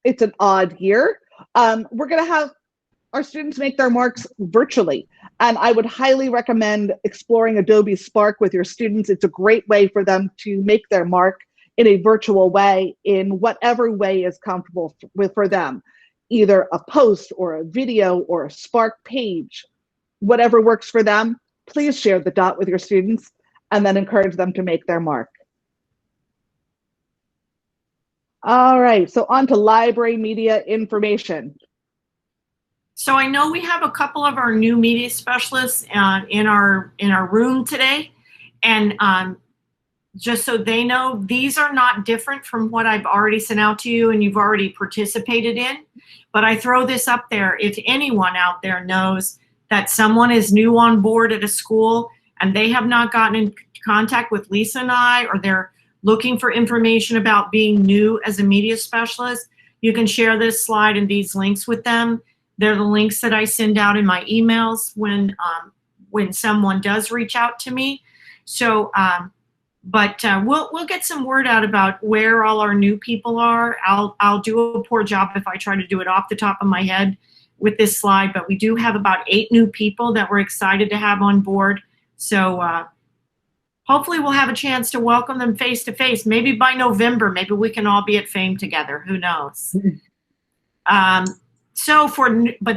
it's an odd year, we're going to have our students make their marks virtually. And I would highly recommend exploring Adobe Spark with your students. It's a great way for them to make their mark in a virtual way, in whatever way is comfortable for them, either a post or a video or a Spark page, whatever works for them. Please share the dot with your students and then encourage them to make their mark. All right, so on to library media information. So I know we have a couple of our new media specialists in our room today, and just so they know, these are not different from what I've already sent out to you and you've already participated in, but I throw this up there if anyone out there knows that someone is new on board at a school and they have not gotten in contact with Lisa and I, or they're looking for information about being new as a media specialist, you can share this slide and these links with them. They're the links that I send out in my emails when someone does reach out to me. So, we'll get some word out about where all our new people are. I'll do a poor job if I try to do it off the top of my head with this slide, but we do have about 8 new people that we're excited to have on board. So hopefully we'll have a chance to welcome them face to face. Maybe by November, maybe we can all be at FAME together. Who knows? But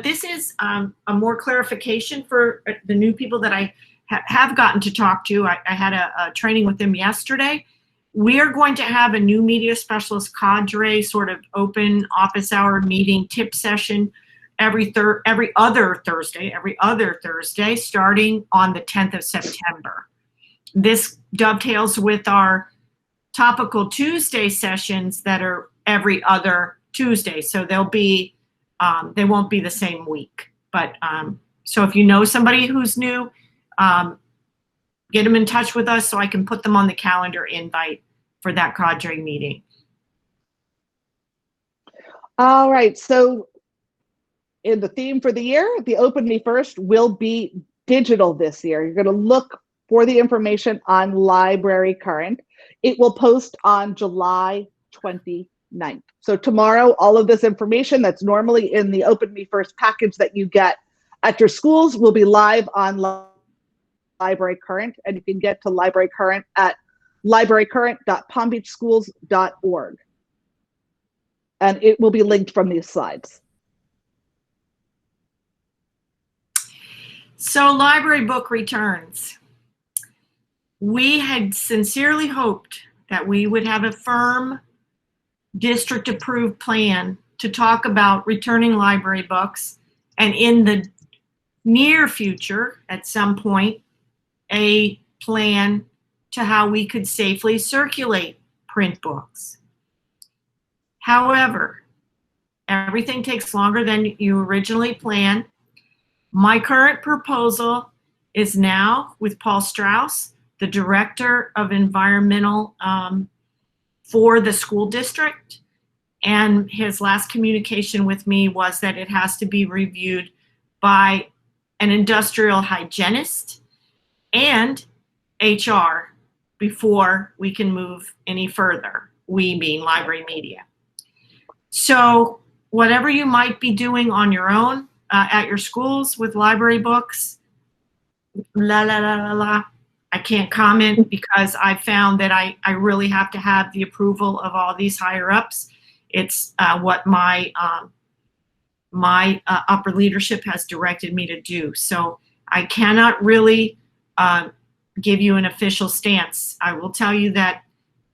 this is a more clarification for the new people that I have gotten to talk to. I had a training with them yesterday. We are going to have a new media specialist cadre sort of open office hour meeting tip session every other Thursday, starting on the 10th of September. This dovetails with our topical Tuesday sessions that are every other Tuesday. So they'll be, they won't be the same week. But so if you know somebody who's new, get them in touch with us so I can put them on the calendar invite for that cadre meeting. All right, so in the theme for the year, the Open Me First will be digital this year. You're going to look for the information on Library Current. It will post on July 29th. So tomorrow, all of this information that's normally in the Open Me First package that you get at your schools will be live on Library Current, and you can get to Library Current at librarycurrent.palmbeachschools.org. And it will be linked from these slides. So library book returns. We had sincerely hoped that we would have a firm district approved plan to talk about returning library books, and in the near future, at some point, a plan to how we could safely circulate print books. However, everything takes longer than you originally planned. My current proposal is now with Paul Strauss, the Director of Environmental for the school district. And his last communication with me was that it has to be reviewed by an industrial hygienist and HR before we can move any further, we being library media. So whatever you might be doing on your own at your schools with library books, I can't comment because I found that I really have to have the approval of all these higher ups. It's what my upper leadership has directed me to do. So I cannot really give you an official stance. I will tell you that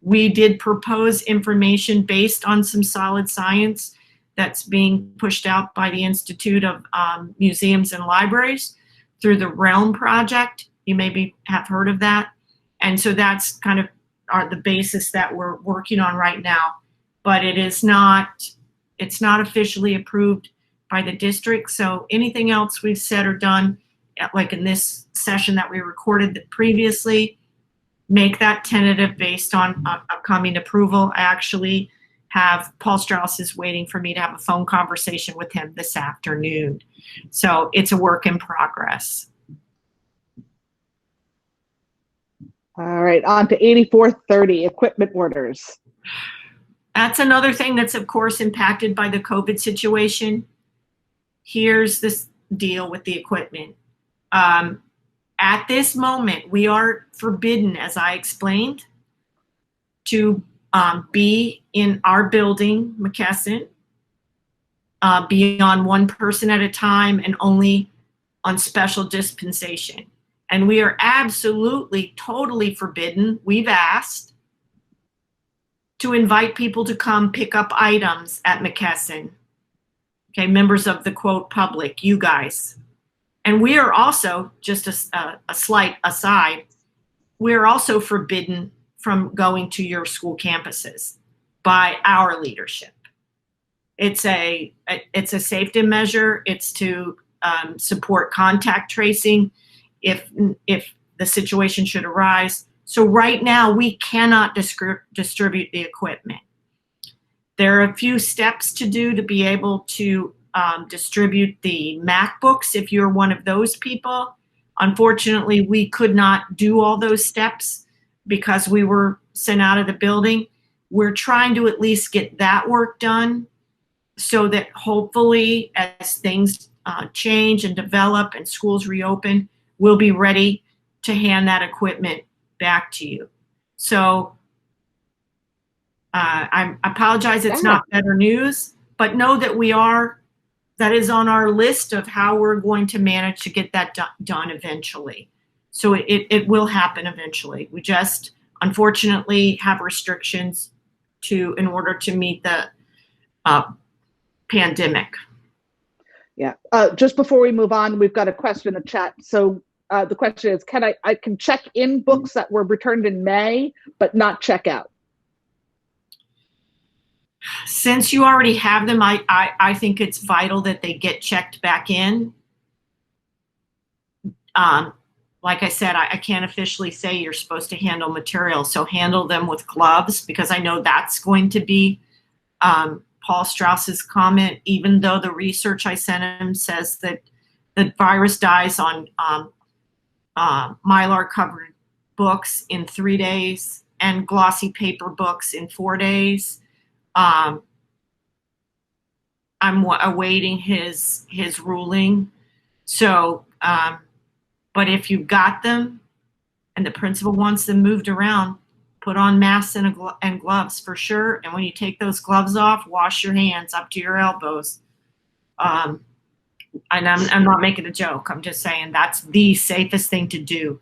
we did propose information based on some solid science that's being pushed out by the Institute of Museums and Libraries through the Realm Project. You maybe have heard of that. And so that's kind of the basis that we're working on right now. But it's not officially approved by the district. So anything else we've said or done, like in this session that we recorded previously, make that tentative based on upcoming approval. I actually have Paul Strauss is waiting for me to have a phone conversation with him this afternoon. So it's a work in progress. All right, on to 8430, equipment orders. That's another thing that's, of course, impacted by the COVID situation. Here's this deal with the equipment. At this moment, we are forbidden, as I explained, to be in our building, McKesson, beyond one person at a time and only on special dispensation. And we are absolutely, totally forbidden. We've asked to invite people to come pick up items at McKesson. Okay, members of the quote public, you guys. And we are also, just a slight aside, we're also forbidden from going to your school campuses by our leadership. It's a safety measure. It's to support contact tracing if the situation should arise. So right now we cannot distribute the equipment. There are a few steps to do to be able to distribute the MacBooks if you're one of those people. Unfortunately, we could not do all those steps because we were sent out of the building. We're trying to at least get that work done so that hopefully as things change and develop and schools reopen, we'll be ready to hand that equipment back to you. So I apologize, it's not better news, but know that that is on our list of how we're going to manage to get that done eventually. So it will happen eventually. We just unfortunately have restrictions in order to meet the pandemic. Yeah. Just before we move on, we've got a question in the chat. So the question is, I can check in books that were returned in May, but not check out? Since you already have them, I think it's vital that they get checked back in. Like I said, I can't officially say you're supposed to handle materials, so handle them with gloves, because I know that's going to be Paul Strauss's comment, even though the research I sent him says that the virus dies on Mylar covered books in 3 days and glossy paper books in 4 days. I'm awaiting his ruling. So, but if you've got them and the principal wants them moved around, put on masks and gloves for sure. And when you take those gloves off, wash your hands up to your elbows. And I'm not making a joke. I'm just saying that's the safest thing to do.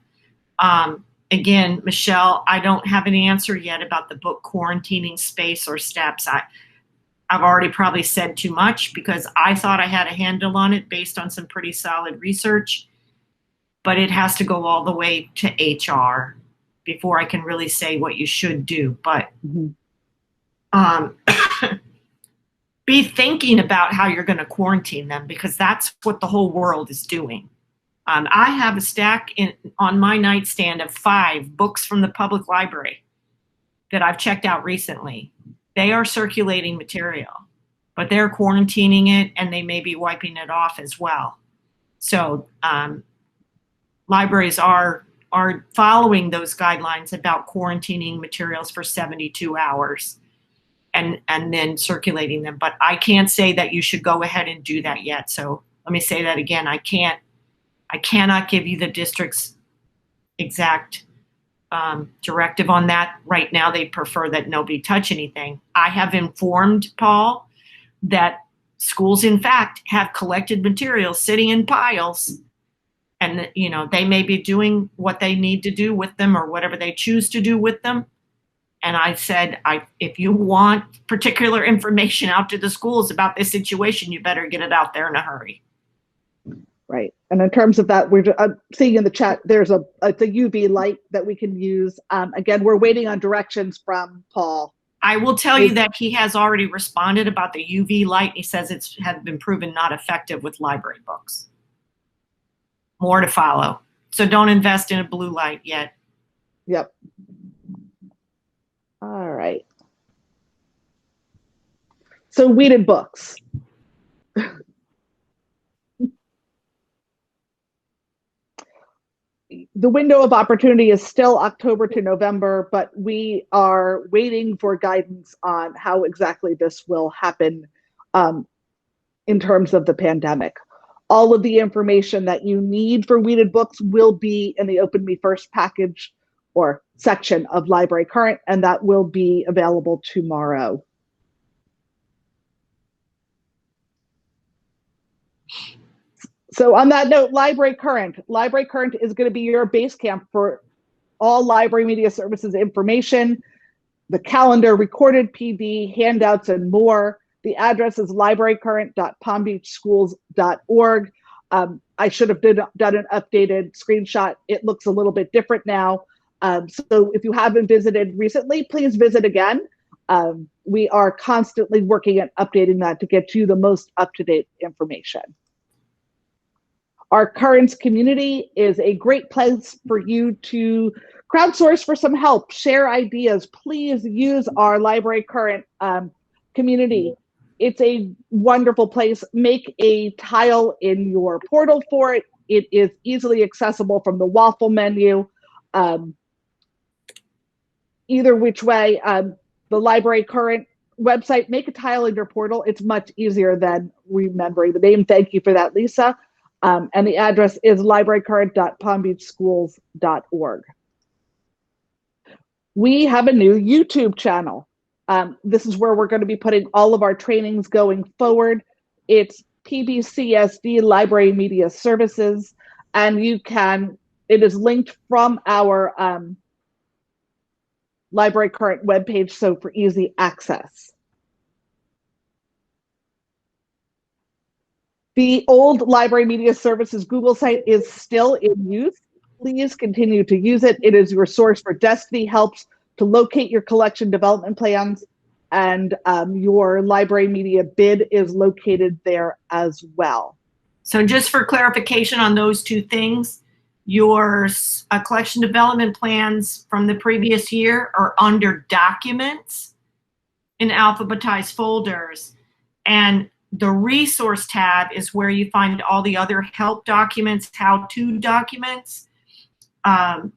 Again, Michelle, I don't have an answer yet about the book quarantining space or steps. I've already probably said too much because I thought I had a handle on it based on some pretty solid research, but it has to go all the way to HR before I can really say what you should do. But be thinking about how you're going to quarantine them, because that's what the whole world is doing. I have a stack on my nightstand of 5 books from the public library that I've checked out recently. They are circulating material, but they're quarantining it and they may be wiping it off as well. So libraries are following those guidelines about quarantining materials for 72 hours and then circulating them. But I can't say that you should go ahead and do that yet. So let me say that again. I cannot give you the district's exact directive on that. Right now, they prefer that nobody touch anything. I have informed Paul that schools, in fact, have collected materials sitting in piles, and they may be doing what they need to do with them or whatever they choose to do with them. And I said, if you want particular information out to the schools about this situation, you better get it out there in a hurry. Right. And in terms of that, we're seeing in the chat, there's the UV light that we can use. Again, we're waiting on directions from Paul. I will tell you that he has already responded about the UV light. He says it's had been proven not effective with library books. More to follow. So don't invest in a blue light yet. Yep. All right. So weeded books. The window of opportunity is still October to November, but we are waiting for guidance on how exactly this will happen in terms of the pandemic. All of the information that you need for weeded books will be in the Open Me First package or section of Library Current, and that will be available tomorrow. So on that note, Library Current is going to be your base camp for all library media services information, the calendar, recorded PD, handouts, and more. The address is librarycurrent.palmbeachschools.org. I should have done an updated screenshot. It looks a little bit different now. So if you haven't visited recently, please visit again. We are constantly working at updating that to get you the most up-to-date information. Our Currents community is a great place for you to crowdsource for some help, share ideas. Please use our Library Current community. It's a wonderful place. Make a tile in your portal for it. It is easily accessible from the waffle menu. Either which way, the Library Current website, make a tile in your portal. It's much easier than remembering the name. Thank you for that, Lisa. And the address is librarycurrent.palmbeachschools.org. We have a new YouTube channel. This is where we're going to be putting all of our trainings going forward. It's PBCSD Library Media Services, and it is linked from our Library Current webpage, so for easy access. The old Library Media Services Google site is still in use. Please continue to use it. It is your source for Destiny helps to locate your collection development plans, and your library media bid is located there as well. So just for clarification on those two things, your collection development plans from the previous year are under documents in alphabetized folders, and the resource tab is where you find all the other help documents, how-to documents. You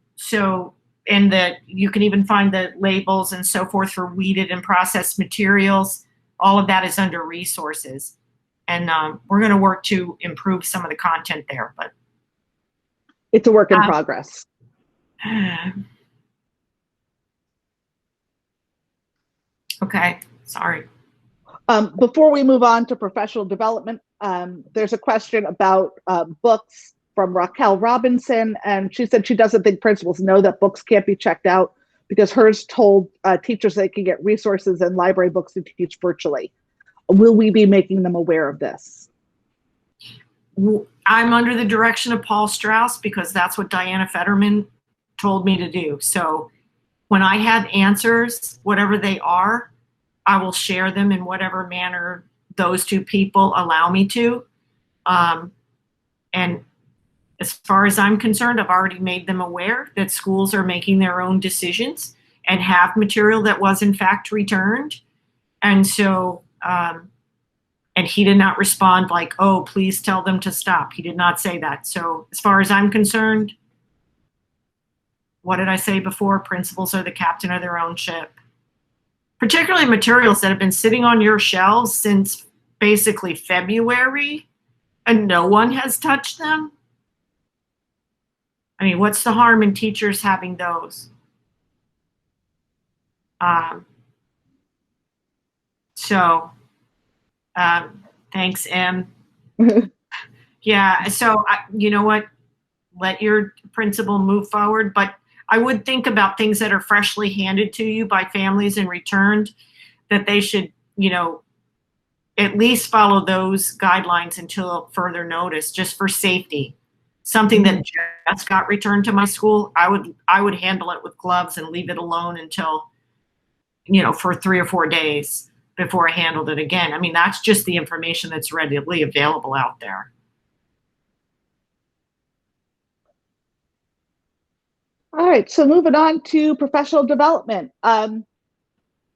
can even find the labels and so forth for weeded and processed materials. All of that is under resources. And we're going to work to improve some of the content there, but it's a work in progress. Okay, sorry. Before we move on to professional development, there's a question about books from Raquel Robinson, and she said she doesn't think principals know that books can't be checked out because hers told teachers they can get resources and library books to teach virtually. Will we be making them aware of this? I'm under the direction of Paul Strauss because that's what Diana Fetterman told me to do. So when I have answers, whatever they are, I will share them in whatever manner those two people allow me to. And as far as I'm concerned, I've already made them aware that schools are making their own decisions and have material that was in fact returned. And so, and he did not respond like, oh, please tell them to stop. He did not say that. So as far as I'm concerned, what did I say before? Principals are the captain of their own ship. Particularly materials that have been sitting on your shelves since basically February and no one has touched them. I mean, what's the harm in teachers having those? Thanks, Em. Yeah, so you know what? Let your principal move forward, but I would think about things that are freshly handed to you by families and returned, that they should, at least follow those guidelines until further notice, just for safety. Something that just got returned to my school, I would handle it with gloves and leave it alone until, for 3 or 4 days before I handled it again. I mean, that's just the information that's readily available out there. All right, so moving on to professional development.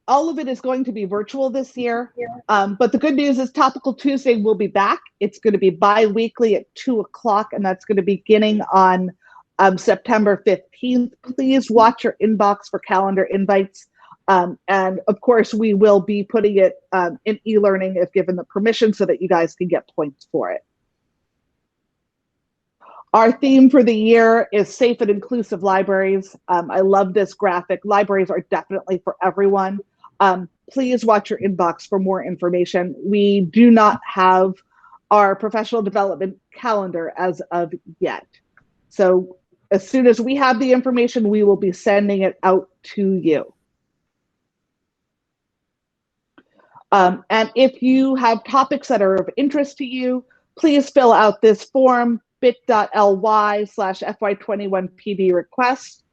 all of it is going to be virtual this year. But the good news is Topical Tuesday will be back. It's going to be bi-weekly at 2 o'clock, and that's going to be beginning on September 15th. Please watch your inbox for calendar invites. And of course, we will be putting it in e-learning if given the permission so that you guys can get points for it. Our theme for the year is safe and inclusive libraries. I love this graphic. Libraries are definitely for everyone. Please watch your inbox for more information. We do not have our professional development calendar as of yet. So as soon as we have the information, we will be sending it out to you. And if you have topics that are of interest to you, please fill out this form, bit.ly/FY21PD request.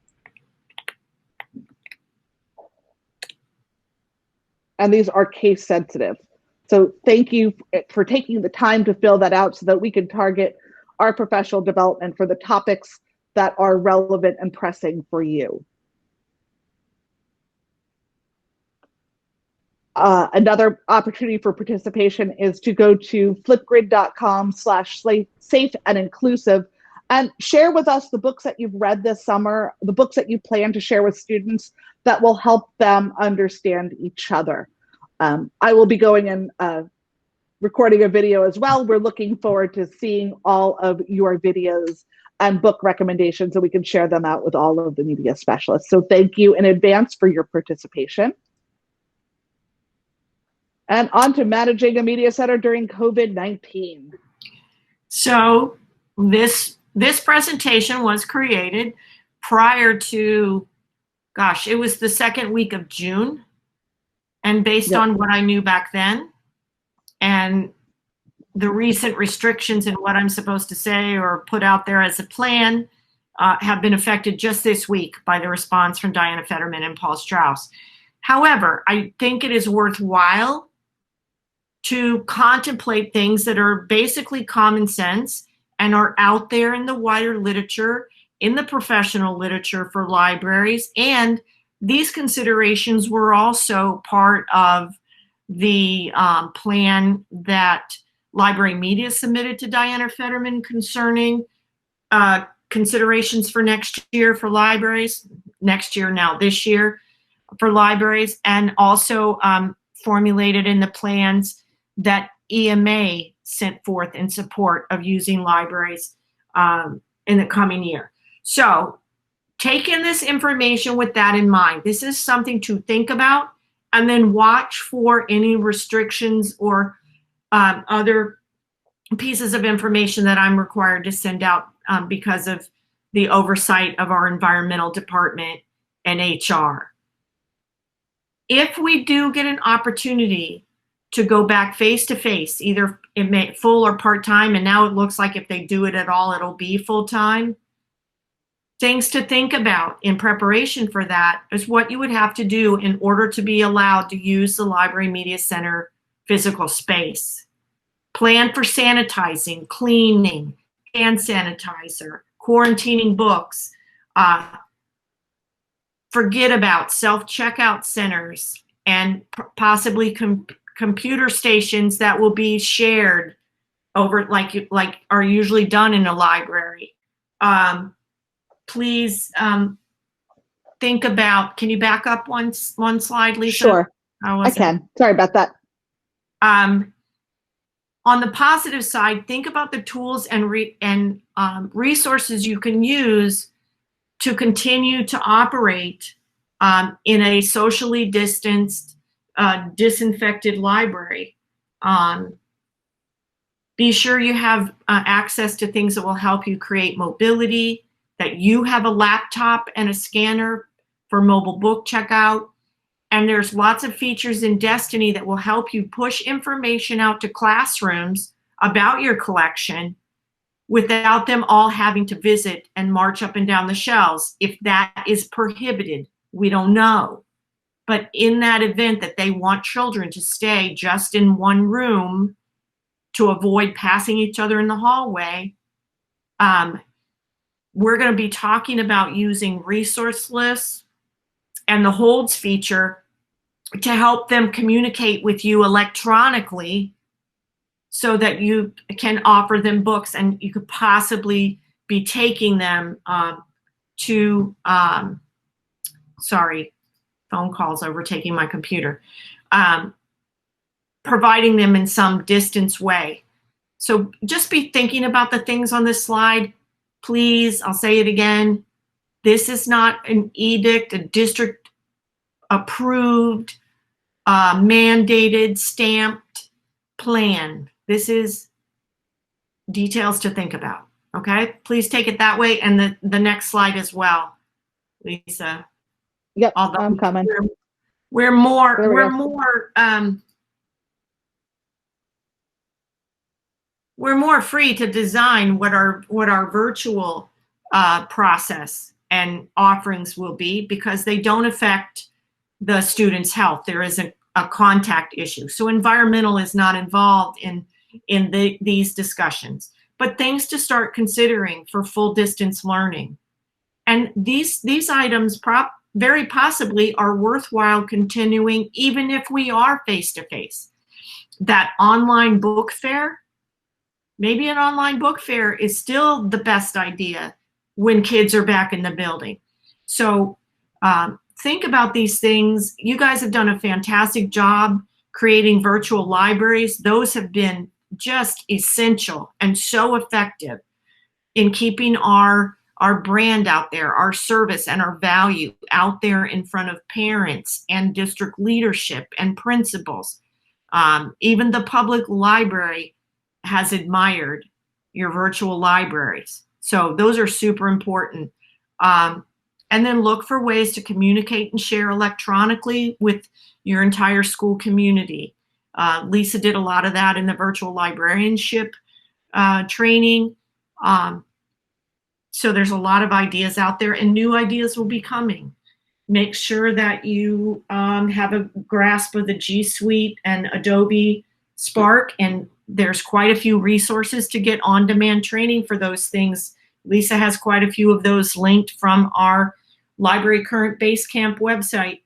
And these are case sensitive. So thank you for taking the time to fill that out so that we can target our professional development for the topics that are relevant and pressing for you. Another opportunity for participation is to go to flipgrid.com/safe and inclusive and share with us the books that you've read this summer, the books that you plan to share with students that will help them understand each other. I will be going and recording a video as well. We're looking forward to seeing all of your videos and book recommendations so we can share them out with all of the media specialists. So thank you in advance for your participation. And on to managing a media center during COVID-19. So this presentation was created prior to, gosh, it was the second week of June. And based on what I knew back then and the recent restrictions in what I'm supposed to say or put out there as a plan have been affected just this week by the response from Diana Fetterman and Paul Strauss. However, I think it is worthwhile to contemplate things that are basically common sense and are out there in the wider literature, in the professional literature for libraries. And these considerations were also part of the plan that Library Media submitted to Diana Fetterman concerning considerations for next year for libraries, next year now this year for libraries, and also formulated in the plans that EMA sent forth in support of using libraries in the coming year. So take in this information with that in mind. This is something to think about, and then watch for any restrictions or other pieces of information that I'm required to send out because of the oversight of our environmental department and HR. If we do get an opportunity to go back face-to-face, either full or part-time, and now it looks like if they do it at all, it'll be full-time. Things to think about in preparation for that is what you would have to do in order to be allowed to use the Library Media Center physical space. Plan for sanitizing, cleaning, hand sanitizer, quarantining books. Forget about self-checkout centers and possibly computer stations that will be shared over like are usually done in a library. Please think about, can you back up one slide, Lisa? Sure, I can. Sorry about that. On the positive side, think about the tools and resources you can use to continue to operate in a socially distanced, disinfected library. Be sure you have access to things that will help you create mobility, that you have a laptop and a scanner for mobile book checkout. And there's lots of features in Destiny that will help you push information out to classrooms about your collection without them all having to visit and march up and down the shelves. If that is prohibited, we don't know. But in that event that they want children to stay just in one room to avoid passing each other in the hallway, we're going to be talking about using resource lists and the holds feature to help them communicate with you electronically so that you can offer them books, and you could possibly be taking them to, sorry, phone calls overtaking my computer, providing them in some distance way. So just be thinking about the things on this slide. Please, I'll say it again, this is not an edict, a district approved, mandated, stamped plan. This is details to think about, okay? Please take it that way, and the next slide as well, Lisa. Yep, Although I'm coming. We're more free to design what our virtual process and offerings will be, because they don't affect the student's health. There is a contact issue. So environmental is not involved in these discussions, but things to start considering for full distance learning. And these items very possibly are worthwhile continuing even if we are face-to-face. That online book fair, maybe an online book fair is still the best idea when kids are back in the building. So think about these things. You guys have done a fantastic job creating virtual libraries. Those have been just essential and so effective in keeping our brand out there, our service and our value out there in front of parents and district leadership and principals. Even the public library has admired your virtual libraries. So those are super important. And then look for ways to communicate and share electronically with your entire school community. Lisa did a lot of that in the virtual librarianship training. So there's a lot of ideas out there, and new ideas will be coming. Make sure that you have a grasp of the G Suite and Adobe Spark, and there's quite a few resources to get on-demand training for those things. Lisa has quite a few of those linked from our Library Current Basecamp website.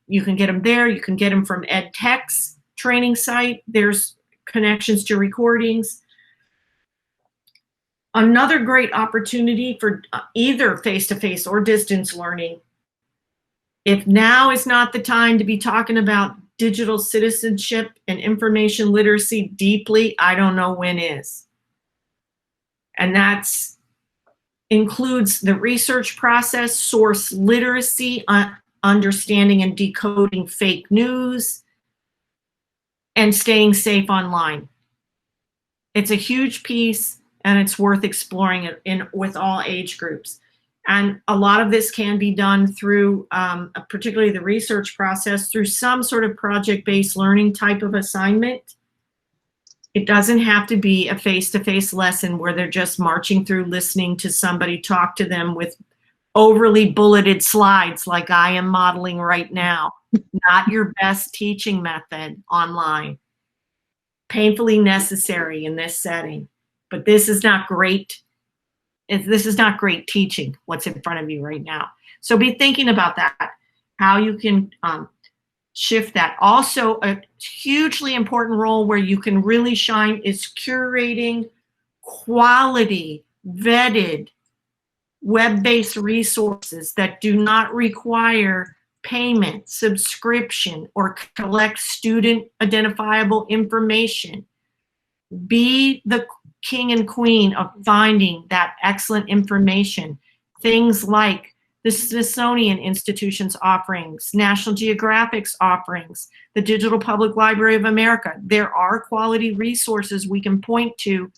You can get them there. You can get them from EdTech's training site. There's connections to recordings. Another great opportunity for either face-to-face or distance learning. If now is not the time to be talking about digital citizenship and information literacy deeply, I don't know when is. And that's includes the research process, source literacy, understanding and decoding fake news, and staying safe online. It's a huge piece, and it's worth exploring it with all age groups. And a lot of this can be done through, particularly the research process, through some sort of project-based learning type of assignment. It doesn't have to be a face-to-face lesson where they're just marching through listening to somebody talk to them with overly bulleted slides like I am modeling right now. Not your best teaching method online. Painfully necessary in this setting, but this is not great. This is not great teaching, what's in front of you right now. So be thinking about that, how you can shift that. Also, a hugely important role where you can really shine is curating quality, vetted, web-based resources that do not require payment, subscription, or collect student identifiable information. Be the king and queen of finding that excellent information. Things like the Smithsonian Institution's offerings, National Geographic's offerings, the Digital Public Library of America. There are quality resources we can point to.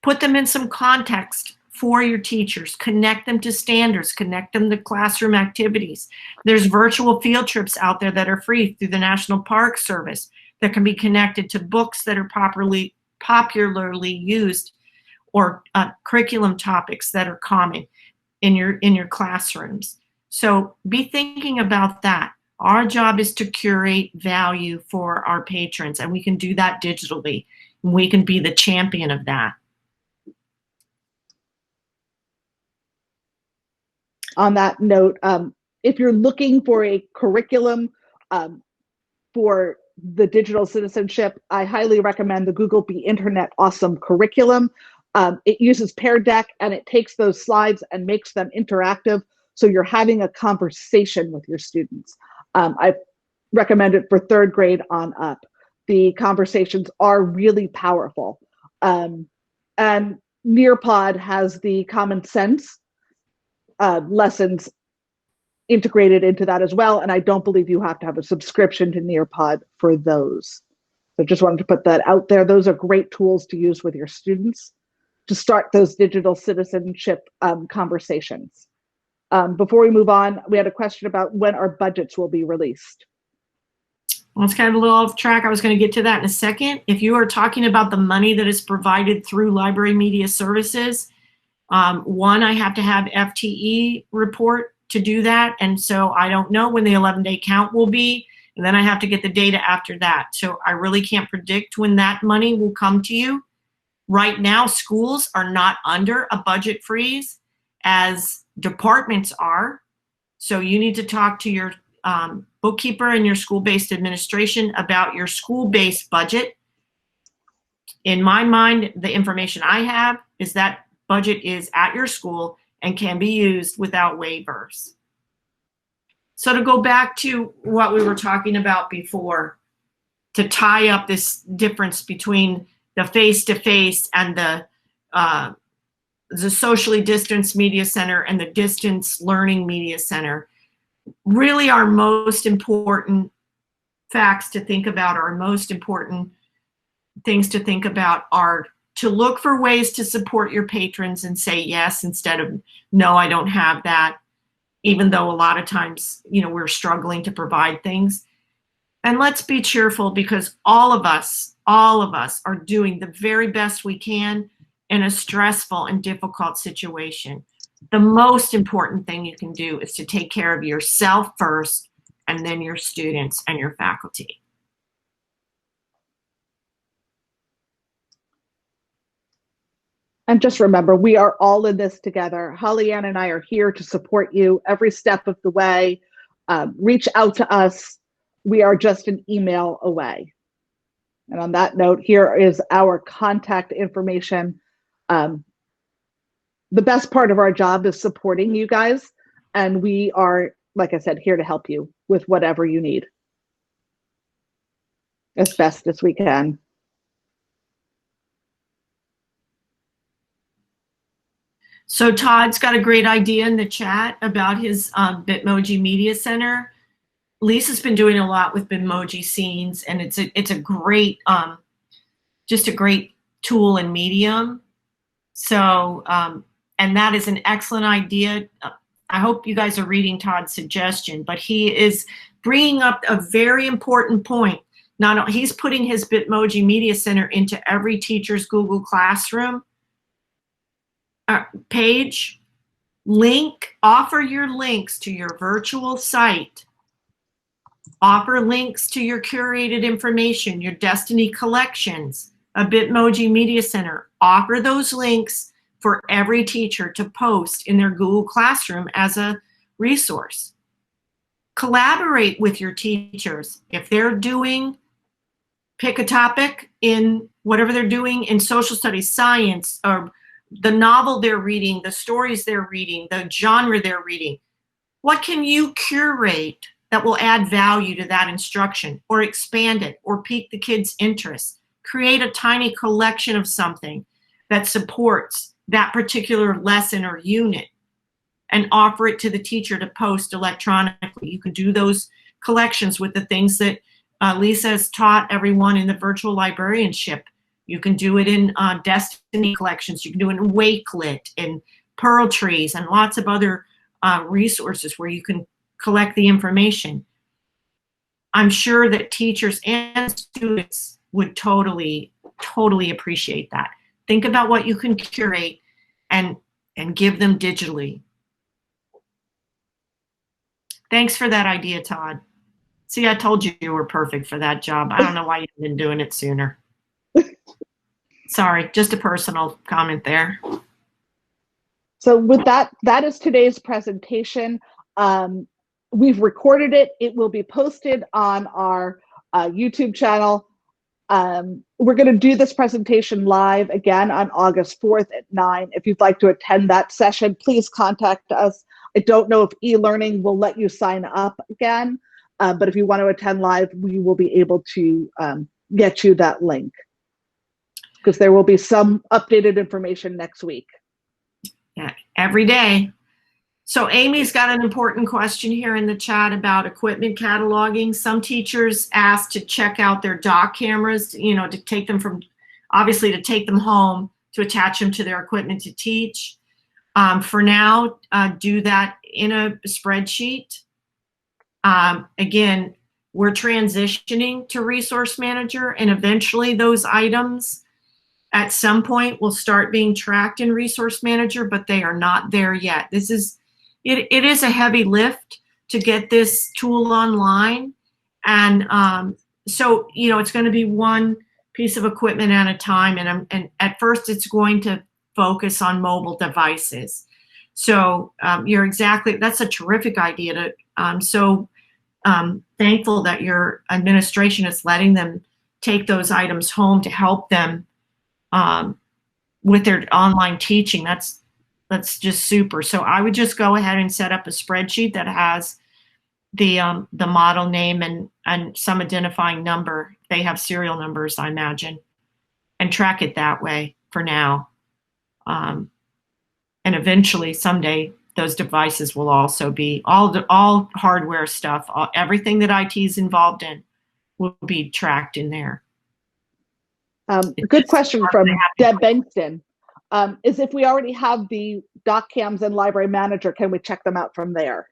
Put them in some context for your teachers. Connect them to standards. Connect them to classroom activities. There's virtual field trips out there that are free through the National Park Service that can be connected to books that are popularly used, or curriculum topics that are common in your classrooms. So be thinking about that. Our job is to curate value for our patrons, and we can do that digitally. We can be the champion of that. On that note, if you're looking for a curriculum for the digital citizenship, I highly recommend the Google Be Internet Awesome curriculum. It uses Pear Deck, and it takes those slides and makes them interactive, so you're having a conversation with your students. I recommend it for 3rd grade on up. The conversations are really powerful. And Nearpod has the common sense lessons integrated into that as well, and I don't believe you have to have a subscription to Nearpod for those. So just wanted to put that out there. Those are great tools to use with your students to start those digital citizenship conversations. Before we move on, we had a question about when our budgets will be released. Well, it's kind of a little off track. I was going to get to that in a second. If you are talking about the money that is provided through Library Media Services, one, I have to have FTE report to do that, and so I don't know when the 11-day count will be, and then I have to get the data after that. So I really can't predict when that money will come to you. Right now, schools are not under a budget freeze as departments are, so you need to talk to your bookkeeper and your school-based administration about your school-based budget. In my mind, the information I have is that budget is at your school and can be used without waivers. So to go back to what we were talking about before, to tie up this difference between the face-to-face and the socially distanced media center and the distance learning media center, really our most important facts to think about, our most important things to think about are to look for ways to support your patrons and say yes instead of no, I don't have that, even though a lot of times, you know, we're struggling to provide things. And let's be cheerful, because all of us are doing the very best we can in a stressful and difficult situation. The most important thing you can do is to take care of yourself first, and then your students and your faculty. And just remember, we are all in this together. Holly Ann and I are here to support you every step of the way. Reach out to us. We are just an email away. And on that note, here is our contact information. The best part of our job is supporting you guys. And we are, like I said, here to help you with whatever you need as best as we can. So Todd's got a great idea in the chat about his Bitmoji Media Center. Lisa's been doing a lot with Bitmoji Scenes, and it's a great, just a great tool and medium. So, and that is an excellent idea. I hope you guys are reading Todd's suggestion, but he is bringing up a very important point. He's putting his Bitmoji Media Center into every teacher's Google Classroom page. Offer your links to your virtual site. Offer links to your curated information, your Destiny collections, a Bitmoji Media Center. Offer those links for every teacher to post in their Google Classroom as a resource. Collaborate with your teachers. If they're pick a topic in whatever they're doing in social studies, science, or the novel they're reading, the stories they're reading, the genre they're reading. What can you curate that will add value to that instruction, or expand it, or pique the kids' interest? Create a tiny collection of something that supports that particular lesson or unit and offer it to the teacher to post electronically. You can do those collections with the things that Lisa has taught everyone in the virtual librarianship. You can do it in Destiny collections. You can do it in Wakelet and Pearl Trees and lots of other resources where you can collect the information. I'm sure that teachers and students would totally appreciate that. Think about what you can curate and give them digitally. Thanks for that idea, Todd. See, I told you you were perfect for that job. I don't know why you've been doing it sooner. Sorry, just a personal comment there. So with that is today's presentation. we've recorded it. It will be posted on our YouTube channel. We're going to do this presentation live again on August 4th at 9. If you'd like to attend that session, please contact us. I don't know if e-learning will let you sign up again, but if you want to attend live, we will be able to get you that link, because there will be some updated information next week. Yeah, every day. So Amy's got an important question here in the chat about equipment cataloging. Some teachers ask to check out their dock cameras, you know, to take them from, obviously to take them home, to attach them to their equipment to teach. For now, do that in a spreadsheet. Again, we're transitioning to Resource Manager, and eventually those items at some point will start being tracked in Resource Manager, but they are not there yet. This is, it is a heavy lift to get this tool online. And so, you know, it's going to be one piece of equipment at a time. And at first it's going to focus on mobile devices. So you're exactly, that's a terrific idea. I'm so thankful that your administration is letting them take those items home to help them with their online teaching. That's just super. So I would just go ahead and set up a spreadsheet that has the model name and some identifying number. They have serial numbers, I imagine, and track it that way for now. And eventually, someday, those devices will also be all hardware stuff. Everything that IT is involved in will be tracked in there. Good question from Deb Bankston. Is if we already have the doc cams and Library Manager, can we check them out from there?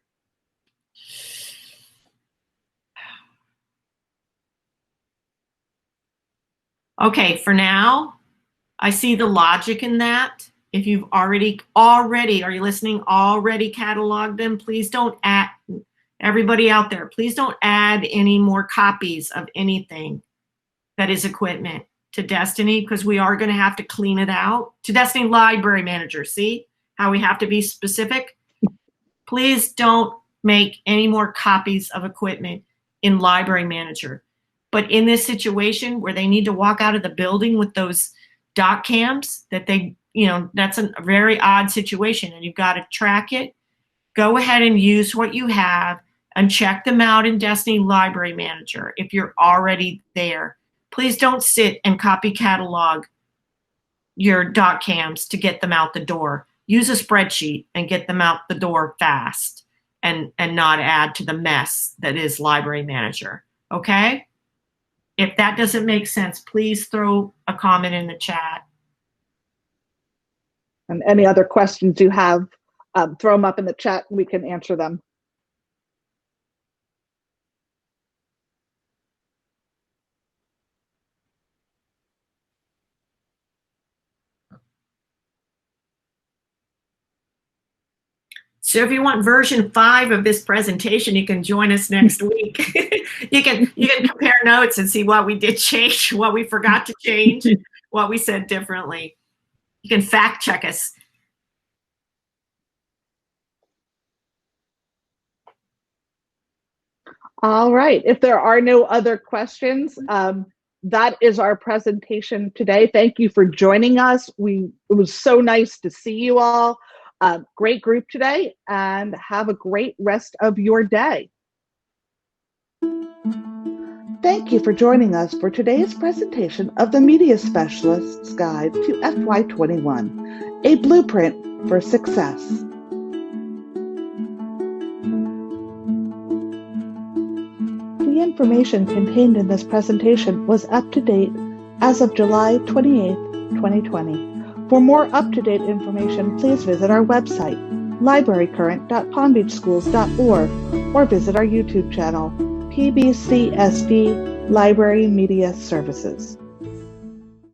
Okay, for now, I see the logic in that. If you've already, are you listening, already cataloged them, please don't add, everybody out there, please don't add any more copies of anything that is equipment to Destiny, because we are going to have to clean it out. To Destiny Library Manager, see how we have to be specific? Please don't make any more copies of equipment in Library Manager. But in this situation where they need to walk out of the building with those doc cams, that they, you know, that's a very odd situation and you've got to track it. Go ahead and use what you have and check them out in Destiny Library Manager if you're already there. Please don't sit and copy catalog your doc cams to get them out the door. Use a spreadsheet and get them out the door fast and not add to the mess that is Library Manager, okay? If that doesn't make sense, please throw a comment in the chat. And any other questions you have, throw them up in the chat and we can answer them. So if you want version 5 of this presentation, you can join us next week. you can compare notes and see what we did change, what we forgot to change, what we said differently. You can fact check us. All right. If there are no other questions, that is our presentation today. Thank you for joining us. It was so nice to see you all. Great group today, and have a great rest of your day. Thank you for joining us for today's presentation of the Media Specialist's Guide to FY21, a blueprint for success. The information contained in this presentation was up to date as of July 28, 2020. For more up-to-date information, please visit our website, librarycurrent.palmbeachschools.org, or visit our YouTube channel, PBCSD Library Media Services.